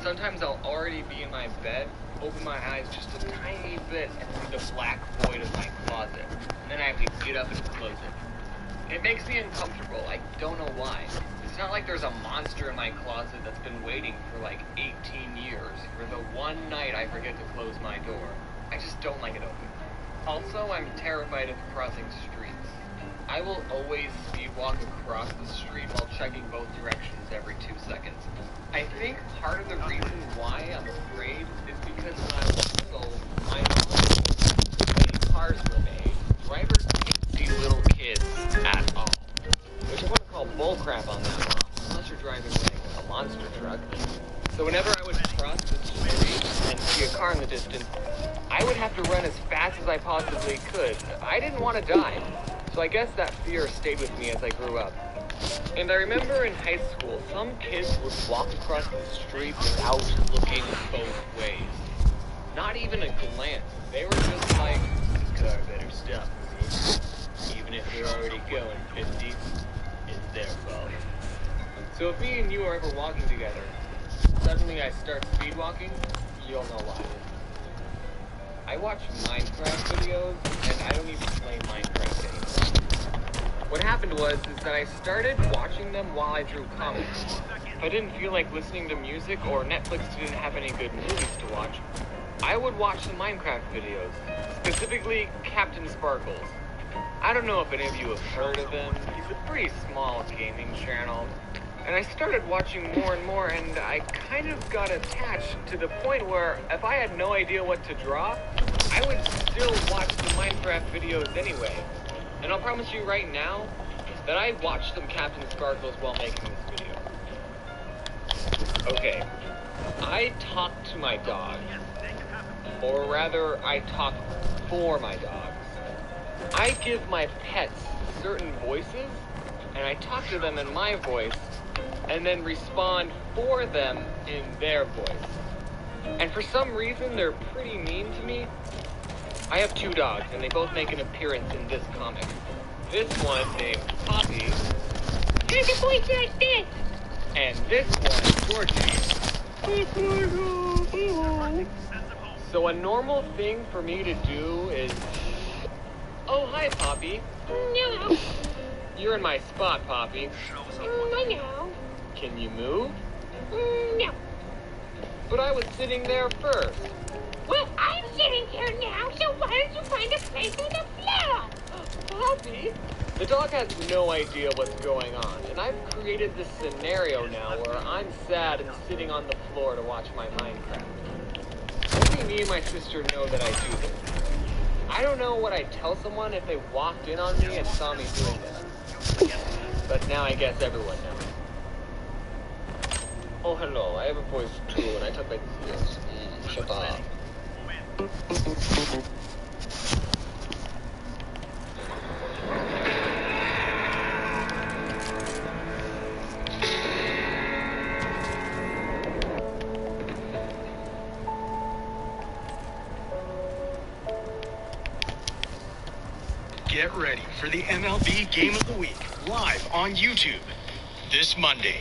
Sometimes I'll already be in my bed, open my eyes just a tiny bit, and see the black void of my closet. And then I have to get up and close it. It makes me uncomfortable. I don't know why. It's not like there's a monster in my closet that's been waiting for like 18 years for the one night I forget to close my door. I just don't like it open. Also, I'm terrified of crossing streets. I will always speed walk across the street while checking both directions every 2 seconds. I think part of the reason why I'm afraid is because when I was little, my mom, when cars were made, drivers didn't see little kids at all. Which I want to call bullcrap on that one, unless you're driving like a monster truck. So whenever I would cross the street and see a car in the distance, I would have to run as fast as I possibly could. I didn't want to die. So I guess that fear stayed with me as I grew up. And I remember in high school, some kids would walk across the street without looking both ways. Not even a glance. They were just like, this car better stop me. Even if they're already going 50, it's their fault. So if me and you are ever walking together, suddenly I start speed walking, you'll know why. I watch Minecraft videos, and I don't even play Minecraft anymore. What happened was that I started watching them while I drew comics. If I didn't feel like listening to music or Netflix didn't have any good movies to watch, I would watch the Minecraft videos, specifically Captain Sparkles. I don't know if any of you have heard of him. He's a pretty small gaming channel. And I started watching more and more, and I kind of got attached to the point where if I had no idea what to draw, I would still watch the Minecraft videos anyway. And I'll promise you right now that I watched some Captain Sparkles while making this video. Okay, I talk to my dog. Or rather, I talk for my dogs. I give my pets certain voices, and I talk to them in my voice, and then respond for them in their voice. And for some reason, they're pretty mean to me. I have 2 dogs, and they both make an appearance in this comic. This one, named Poppy, There's a voice like this. and this one, Georgie. So a normal thing for me to do is, oh, hi, Poppy. No. You're in my spot, Poppy. I know. Can you move? No. But I was sitting there first. Well, I'm sitting here now, so why don't you find a place on the floor? Poppy? The dog has no idea what's going on, and I've created this scenario now where I'm sad and sitting on the floor to watch my Minecraft. Only me and my sister know that I do this. I don't know what I'd tell someone if they walked in on me and saw me doing this. But now I guess everyone knows. Oh, hello, I have a voice too, and I talk like this. Shut up. Get ready for the MLB Game of the Week, live on YouTube, this Monday.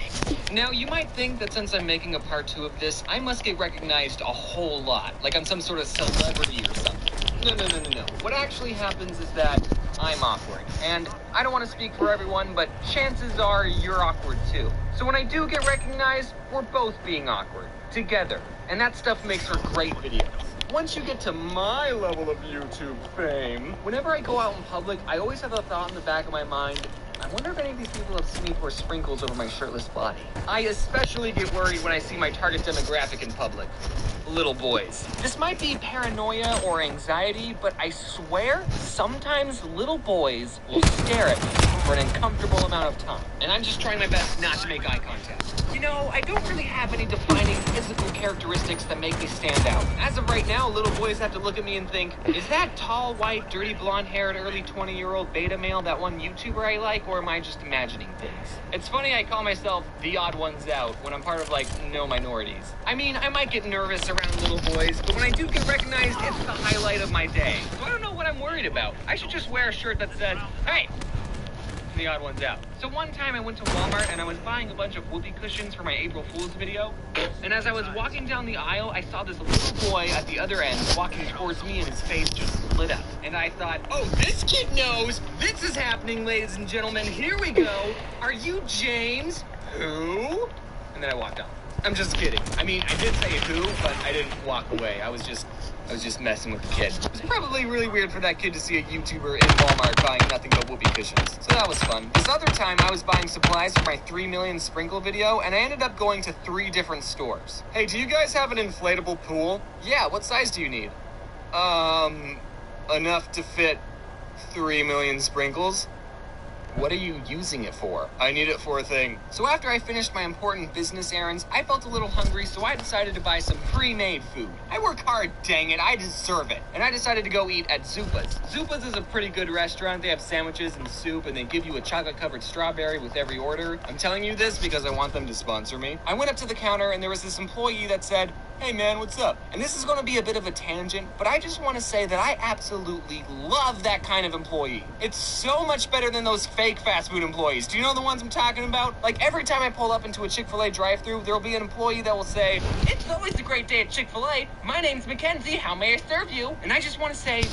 Now, you might think that since I'm making a part 2 of this, I must get recognized a whole lot, like I'm some sort of celebrity or something. No. What actually happens is that I'm awkward. And I don't want to speak for everyone, but chances are you're awkward too. So when I do get recognized, we're both being awkward, together. And that stuff makes for great videos. Once you get to my level of YouTube fame, whenever I go out in public, I always have a thought in the back of my mind, I wonder if any of these people have seen me pour sprinkles over my shirtless body. I especially get worried when I see my target demographic in public. Little boys. This might be paranoia or anxiety, but I swear, sometimes little boys will stare at me for an uncomfortable amount of time. And I'm just trying my best not to make eye contact. You know, I don't really have any defining physical characteristics that make me stand out. As of right now, little boys have to look at me and think, is that tall, white, dirty, blonde-haired, early 20-year-old beta male that one YouTuber I like, or am I just imagining things? It's funny I call myself the odd ones out when I'm part of, like, no minorities. I mean, I might get nervous around little boys, but when I do get recognized, it's the highlight of my day. So I don't know what I'm worried about. I should just wear a shirt that says, hey, the odd ones out. So one time I went to Walmart and I was buying a bunch of whoopee cushions for my April Fool's video. And as I was walking down the aisle, I saw this little boy at the other end walking towards me and his face just lit up. And I thought, oh, this kid knows. This is happening, ladies and gentlemen. Here we go. Are you James? Who? And then I walked on. I'm just kidding. I mean, I did say who, but I didn't walk away. I was just messing with the kid. It was probably really weird for that kid to see a YouTuber in Walmart buying nothing but whoopee cushions. So that was fun. This other time, I was buying supplies for my 3 million sprinkle video, and I ended up going to 3 different stores. Hey, do you guys have an inflatable pool? Yeah, what size do you need? Enough to fit 3 million sprinkles. What are you using it for? I need it for a thing. So after I finished my important business errands, I felt a little hungry, so I decided to buy some pre-made food. I work hard, dang it, I deserve it. And I decided to go eat at Zupa's. Zupa's is a pretty good restaurant. They have sandwiches and soup, and they give you a chocolate-covered strawberry with every order. I'm telling you this because I want them to sponsor me. I went up to the counter, and there was this employee that said, "Hey man, what's up?" And this is going to be a bit of a tangent, but I just want to say that I absolutely love that kind of employee. It's so much better than those fake fast food employees. Do you know the ones I'm talking about? Like every time I pull up into a Chick-fil-A drive-thru, there'll be an employee that will say, "It's always a great day at Chick-fil-A. My name's Mackenzie. How may I serve you?" And I just want to say,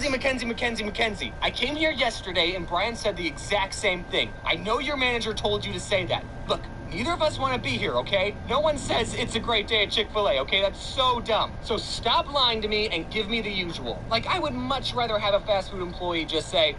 Mackenzie. I came here yesterday and Brian said the exact same thing. I know your manager told you to say that. Look, neither of us want to be here, okay? No one says it's a great day at Chick-fil-A, okay? That's so dumb. So stop lying to me and give me the usual. Like, I would much rather have a fast food employee just say,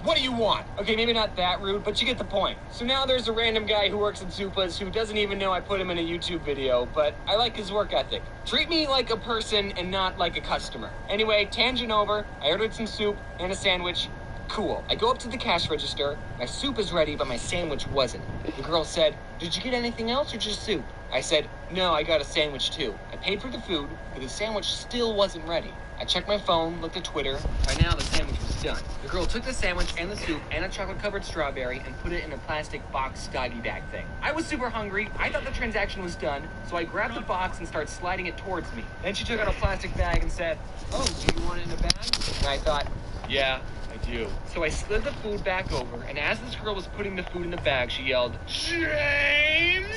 "What do you want?" Okay, maybe not that rude, but you get the point. So now there's a random guy who works at Zupa's who doesn't even know I put him in a YouTube video, but I like his work ethic. Treat me like a person and not like a customer. Anyway, tangent over. I ordered some soup and a sandwich. Cool. I go up to the cash register. My soup is ready, but my sandwich wasn't. The girl said, "Did you get anything else or just soup?" I said, "No, I got a sandwich too." I paid for the food, but the sandwich still wasn't ready. I checked my phone, looked at Twitter. By now, the sandwich was done. The girl took the sandwich and the soup and a chocolate-covered strawberry and put it in a plastic box doggy bag thing. I was super hungry. I thought the transaction was done, so I grabbed the box and started sliding it towards me. Then she took out a plastic bag and said, "Oh, do you want it in a bag?" And I thought, yeah, I do. So I slid the food back over, and as this girl was putting the food in the bag, she yelled, "James!"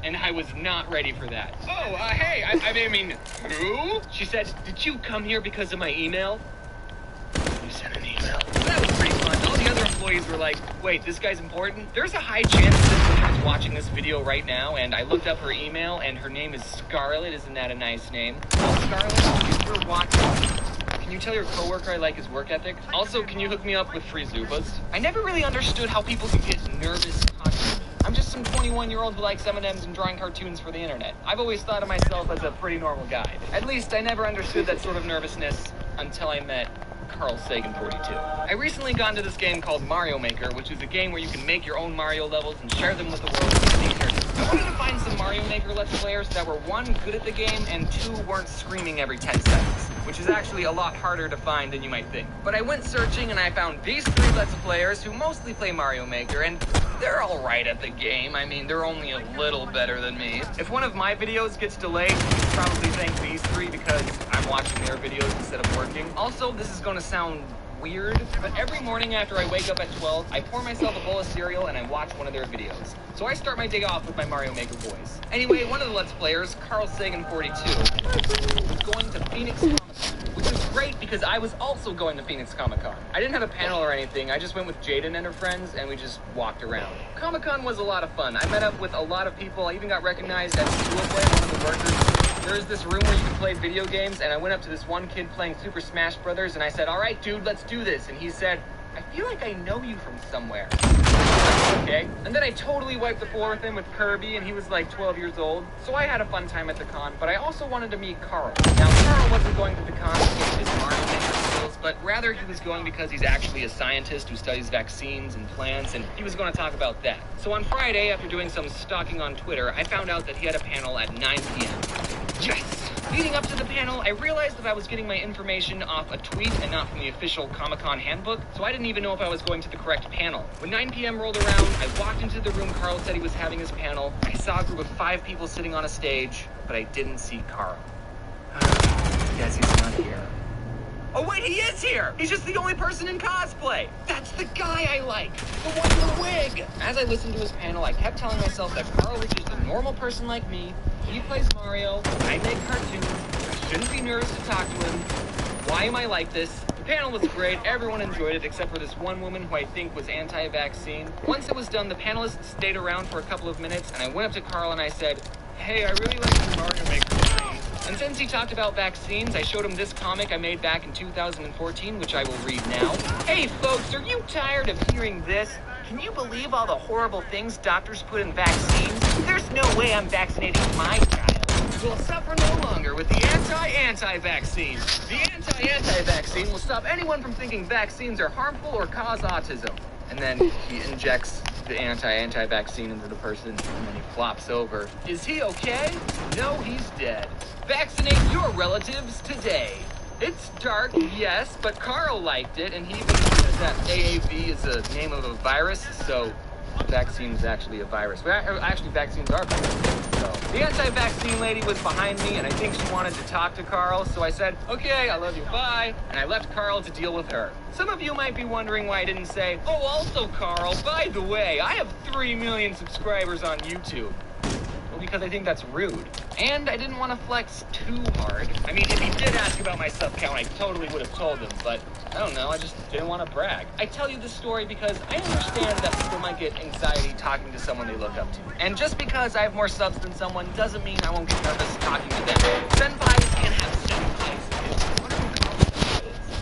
And I was not ready for that. "Oh, hey, I mean, who?" She said, "Did you come here because of my email?" You sent an email. That was pretty fun. All the other employees were like, "Wait, this guy's important?" There's a high chance this woman is watching this video right now, and I looked up her email, and her name is Scarlett. Isn't that a nice name? Well, Scarlett, if you're watching, can you tell your coworker I like his work ethic? Also, can you hook me up with free Zupas? I never really understood how people can get nervous talking. I'm just some 21-year-old who likes M&Ms and drawing cartoons for the internet. I've always thought of myself as a pretty normal guy. At least I never understood that sort of nervousness until I met Carl Sagan 42. I recently got into this game called Mario Maker, which is a game where you can make your own Mario levels and share them with the world. I wanted to find some Mario Maker Let's Players that were 1, good at the game, and 2, weren't screaming every 10 seconds, which is actually a lot harder to find than you might think. But I went searching and I found these 3 Let's Players who mostly play Mario Maker, and they're alright at the game. I mean, they're only a little better than me. If one of my videos gets delayed, you can probably thank these 3 because I'm watching their videos instead of working. Also, this is going to sound weird, but every morning after I wake up at 12, I pour myself a bowl of cereal and I watch one of their videos. So I start my day off with my Mario Maker boys. Anyway, one of the Let's Players, Carl Sagan 42, was going to Phoenix Comic-Con, which was great because I was also going to Phoenix Comic-Con. I didn't have a panel or anything, I just went with Jaden and her friends and we just walked around. Comic-Con was a lot of fun. I met up with a lot of people. I even got recognized as Pewdiepie, one of the workers. There is this room where you can play video games, and I went up to this one kid playing Super Smash Brothers, and I said, "All right, dude, let's do this." And he said, "I feel like I know you from somewhere." Okay. And then I totally wiped the floor with him with Kirby, and he was like 12 years old. So I had a fun time at the con, but I also wanted to meet Carl. Now, Carl wasn't going to the con because of his Mario Maker skills, but rather he was going because he's actually a scientist who studies vaccines and plants, and he was going to talk about that. So on Friday, after doing some stalking on Twitter, I found out that he had a panel at 9 p.m. Yes! Leading up to the panel, I realized that I was getting my information off a tweet and not from the official Comic-Con handbook, so I didn't even know if I was going to the correct panel. When 9 p.m. rolled around, I walked into the room Carl said he was having his panel. I saw a group of 5 people sitting on a stage, but I didn't see Carl. Guess he's not here. Oh wait, he is here! He's just the only person in cosplay! That's the guy I like! The one in the wig! As I listened to his panel, I kept telling myself that Carl is just a normal person like me. He plays Mario, I make cartoons, I shouldn't be nervous to talk to him. Why am I like this? The panel was great, everyone enjoyed it except for this one woman who I think was anti-vaccine. Once it was done, the panelists stayed around for a couple of minutes, and I went up to Carl and I said, "Hey, I really like your Mario Maker thing." And since he talked about vaccines, I showed him this comic I made back in 2014, which I will read now. Hey folks, are you tired of hearing this? Can you believe all the horrible things doctors put in vaccines? There's no way I'm vaccinating my child. Will suffer no longer with the anti-vaccine. The anti-vaccine will stop anyone from thinking vaccines are harmful or cause autism. And then he injects the anti-vaccine into the person, and then he flops over. Is he okay? No, he's dead. Vaccinate your relatives today. It's dark, yes, but Carl liked it, and he even says that AAV is the name of a virus, so vaccine is actually a virus. Well, actually, vaccines are viruses. So the anti-vaccine lady was behind me, and I think she wanted to talk to Carl, so I said, "Okay, I love you, bye," and I left Carl to deal with her. Some of you might be wondering why I didn't say, "Oh, also, Carl, by the way, I have 3 million subscribers on YouTube." Well, because I think that's rude. And I didn't want to flex too hard. I mean, if he did ask about my sub count, I totally would have told him, but I don't know, I just didn't want to brag. I tell you this story because I understand that people might get anxiety talking to someone they look up to. And just because I have more subs than someone doesn't mean I won't get nervous talking to them. Senpais can have senpais.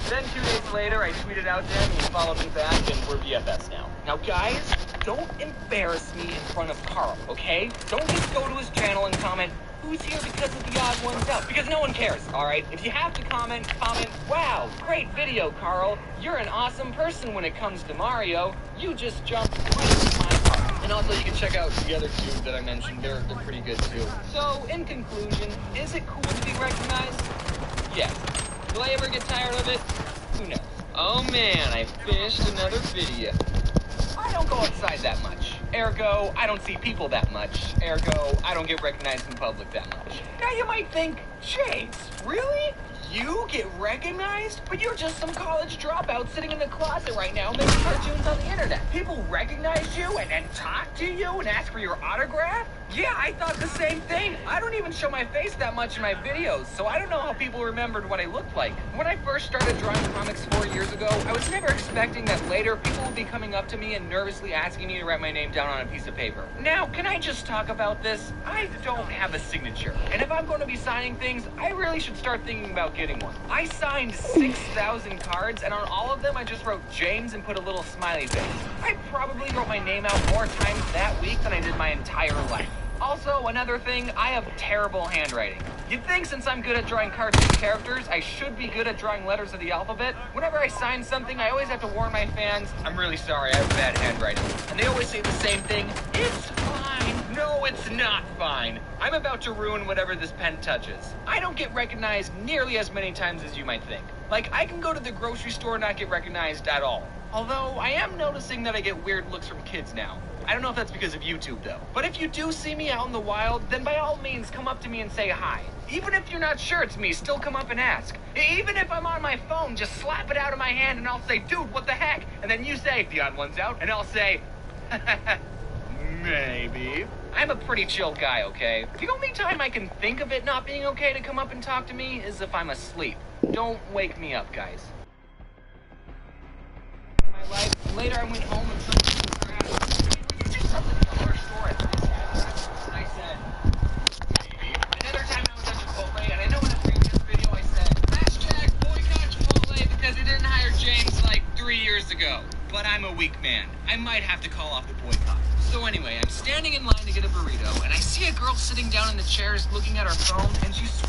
Then 2 days later, I tweeted out to him, and he followed me back, and we're BFFs now. Now, guys, don't embarrass me in front of Carl, okay? Don't just go to his channel and comment, "Who's here because of the odd ones out?" Because no one cares, all right? If you have to comment, "Wow, great video, Carl. You're an awesome person when it comes to Mario. You just jumped right into my heart." And also, you can check out the other 2 that I mentioned. They're pretty good, too. So, in conclusion, is it cool to be recognized? Yes. Will I ever get tired of it? Who knows? Oh man, I finished another video. I don't go outside that much. Ergo, I don't see people that much. Ergo, I don't get recognized in public that much. Now you might think, James, really? You get recognized? But you're just some college dropout sitting in the closet right now making cartoons on the internet. People recognize you and then talk to you and ask for your autograph? Yeah, I thought the same thing. I don't even show my face that much in my videos, so I don't know how people remembered what I looked like. When I first started drawing comics 4 years ago, I was never expecting that later people would be coming up to me and nervously asking me to write my name down on a piece of paper. Now, can I just talk about this? I don't have a signature, and if I'm going to be signing things, I really should start thinking about getting one. I signed 6,000 cards, and on all of them, I just wrote James and put a little smiley face. I probably wrote my name out more times that week than I did my entire life. Also, another thing, I have terrible handwriting. You'd think since I'm good at drawing cartoon characters, I should be good at drawing letters of the alphabet. Whenever I sign something, I always have to warn my fans, "I'm really sorry, I have bad handwriting." And they always say the same thing, "It's fine." No, it's not fine. I'm about to ruin whatever this pen touches. I don't get recognized nearly as many times as you might think. Like, I can go to the grocery store and not get recognized at all. Although, I am noticing that I get weird looks from kids now. I don't know if that's because of YouTube, though. But if you do see me out in the wild, then by all means, come up to me and say hi. Even if you're not sure it's me, still come up and ask. Even if I'm on my phone, just slap it out of my hand and I'll say, "Dude, what the heck?" And then you say, "The odd one's out," and I'll say, "Maybe." I'm a pretty chill guy, okay? The only time I can think of it not being okay to come up and talk to me is if I'm asleep. Don't wake me up, guys. My life. Later, I went home and something crashed. Something in our store at this house. And I said, "Maybe." Another time I was at Chipotle, and I know in a previous video I said, "Hashtag boycott Chipotle because they didn't hire James like 3 years ago." But I'm a weak man. I might have to call off the boycott. So anyway, I'm standing in line to get a burrito, and I see a girl sitting down in the chairs looking at her phone, and she's...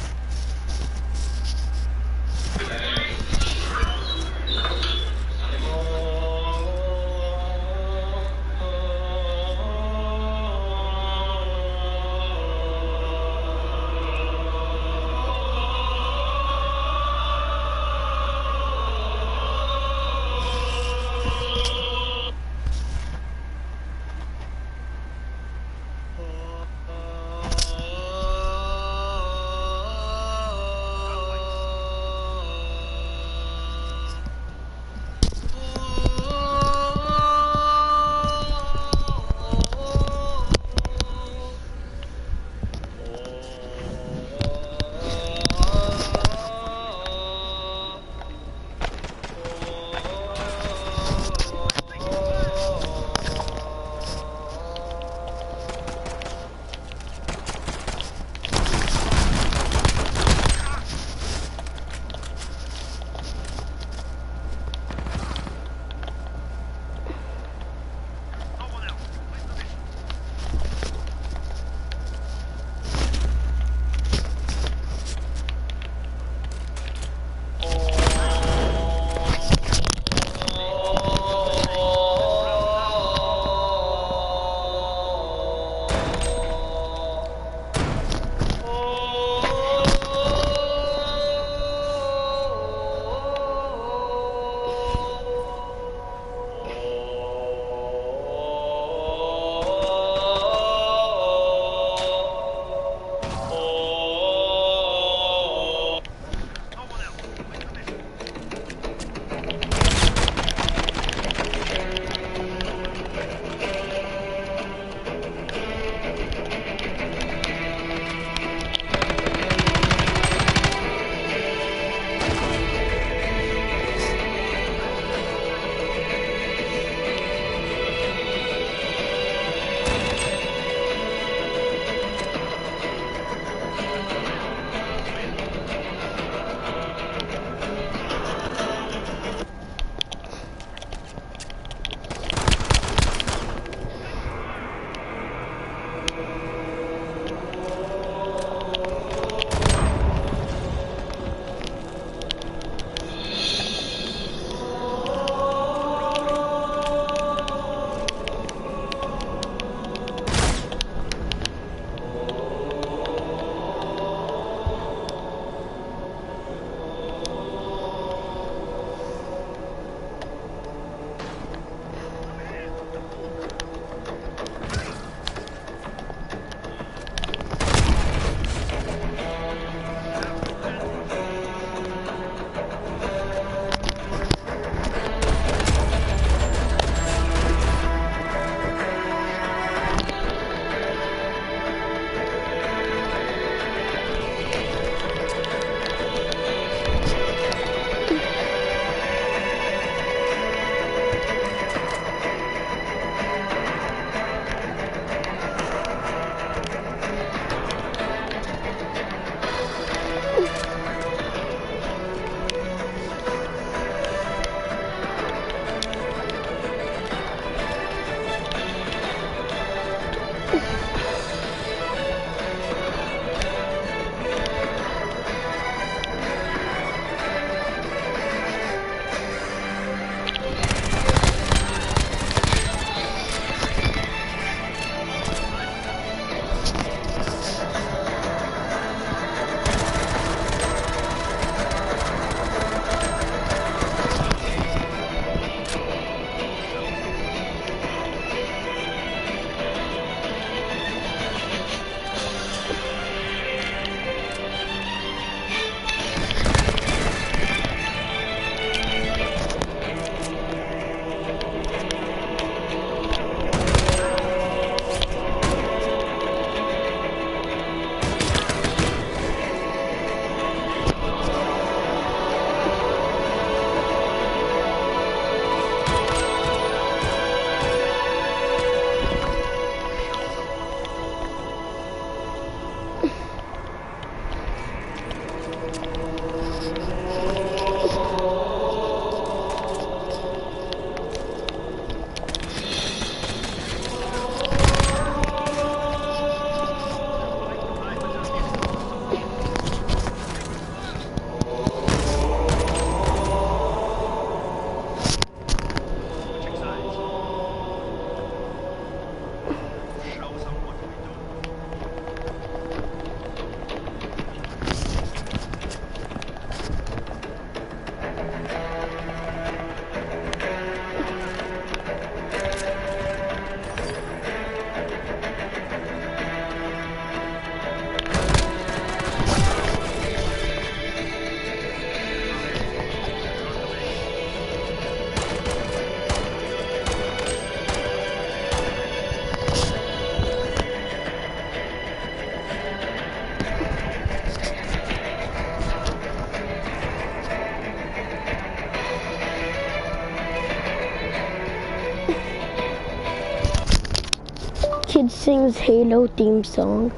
kid sings Halo theme song.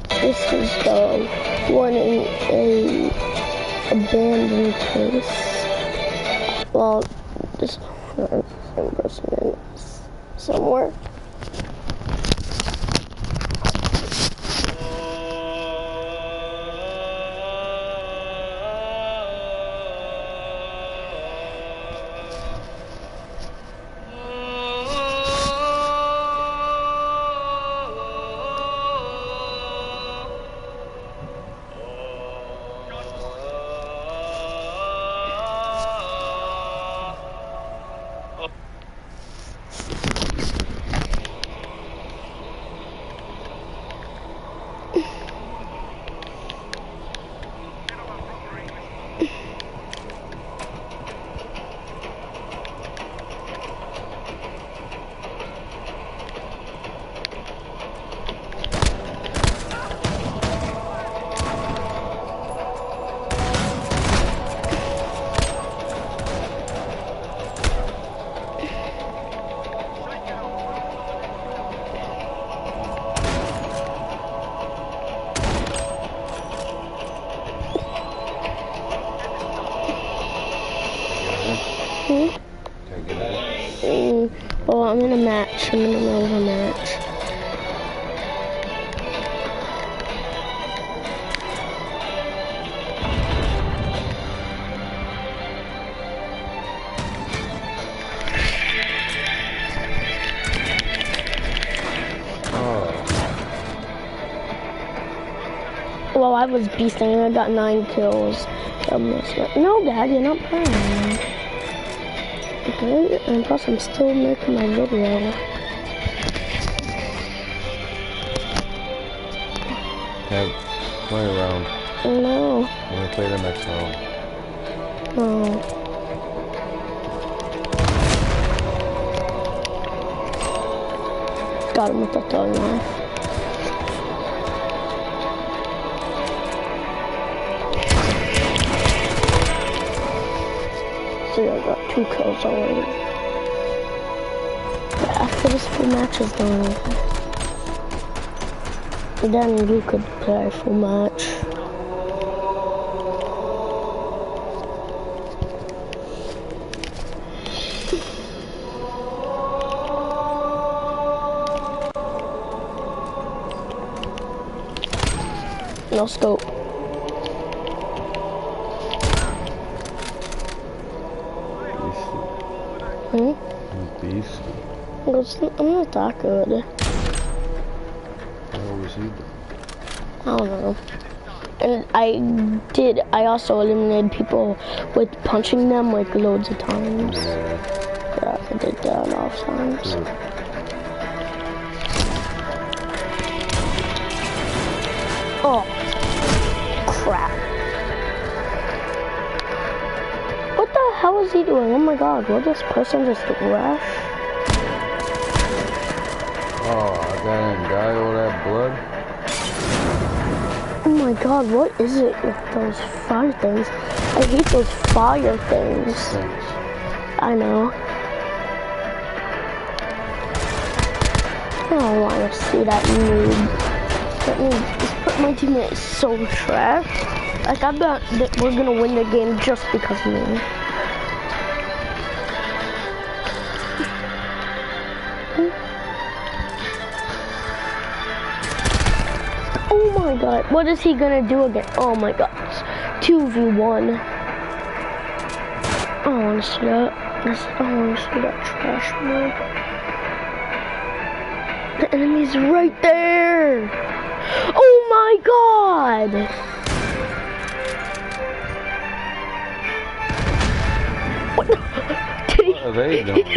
This is the one in a abandoned place. Well, this same person in somewhere. Well, I'm in a match. I'm in the middle of a match. Well, I was beasting. I got 9 kills. No, Dad, you're not playing. Okay, and plus I'm still making my video. Can't play around. No. I'm gonna play the next round. No. Got him with the throwing knife. See, I got 2 kills already. But after this full match is done, then you could play a full match. No scope. Beast. I'm not that good. How was he? I don't know. And I also eliminated people with punching them like loads of times. Yeah, I did that enough times. Good. Oh, crap. What the hell is he doing? Oh my god, will this person just rush? Oh, I got him. Got all that blood. Oh my god, what is it with those fire things? I hate those fire things. Thanks. I know. I don't want to see that noob. My teammate is so trash. Like, I bet that we're gonna win the game just because of me. Oh my god, what is he gonna do again? Oh my god, 2v1. I don't wanna see that. I don't wanna see that trash mode. The enemy's right there! Oh my god! What? What are they doing?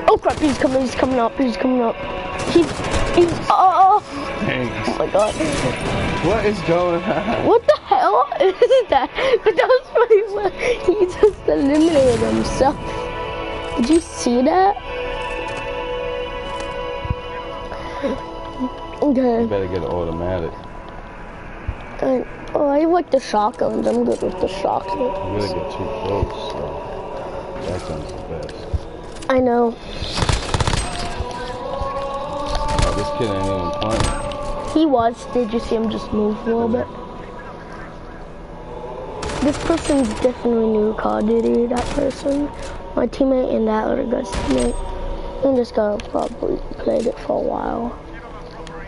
Oh crap, he's coming up. He's oh Thanks. my god. What is going on? What the hell is that? But that was funny. He just eliminated himself. Did you see that? Okay. You better get an automatic. I like the shotguns. I'm good with the shotgun. You better get too close. So that sounds the best. I know. Oh, this kid ain't even playing. He was. Did you see him just move a little bit? This person's definitely new Call of Duty, that person. My teammate and that other guy's teammate. And this guy probably played it for a while.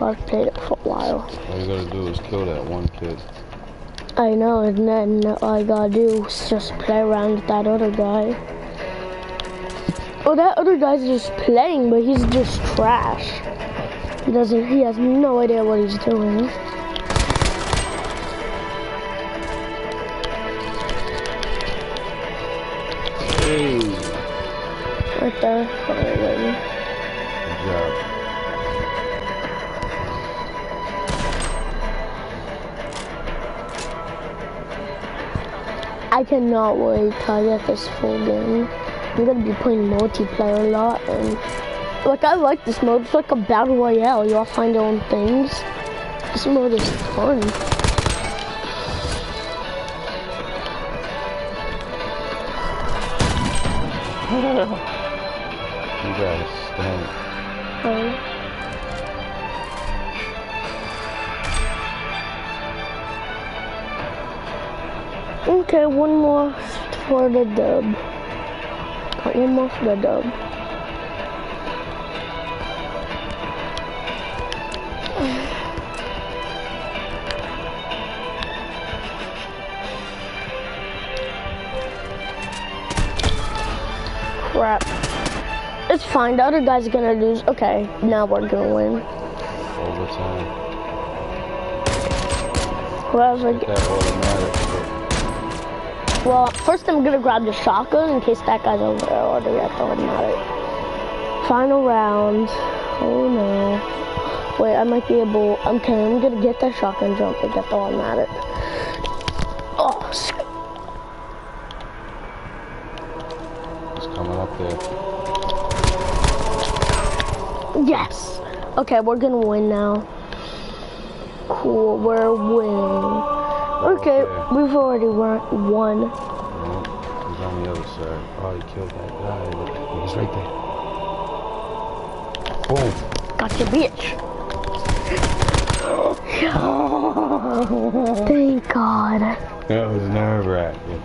I've played it for a while. All you gotta do is kill that one kid. I know, and then all I gotta do is just play around with that other guy. Oh, that other guy's just playing, but he's just trash. He has no idea what he's doing. Hey. Right there. Alright, Good job. I cannot wait till I get this full game. I'm gonna be playing multiplayer a lot, and like I like this mode. It's like a battle royale. You all find your own things. This mode is fun. You guys stink. Okay, one more for the dub. One more for the dub. Crap. It's fine, the other guy's gonna lose. Okay, now we're gonna win. Overtime. Well, I was like, That automatic shit. well, first I'm gonna grab the shotgun in case that guy's over there or the automatic. Final round. Oh no. Wait, I might be able. Okay, I'm gonna get that shotgun jump and get the automatic. Oh, It's coming up there. yes. Okay, we're gonna win now. Cool, we're winning. Okay, we've already won. Yeah, he's on the other side. Oh, he killed that guy. Look, he's right there. Boom. Gotcha, bitch. Thank God. That was nerve-wracking.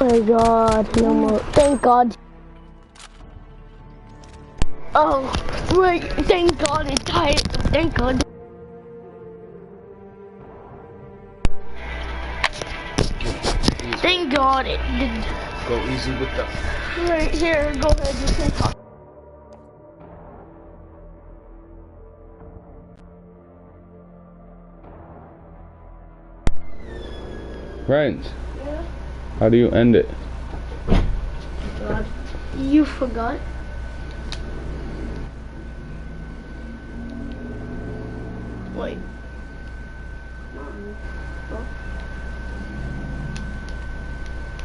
Oh my God, no more. Thank God. Oh, right. Thank God it died. Thank God. Thank God it did. Go easy with the... Right here, go ahead, you can talk. Friends, how do you end it? God, you forgot. Wait. Come on.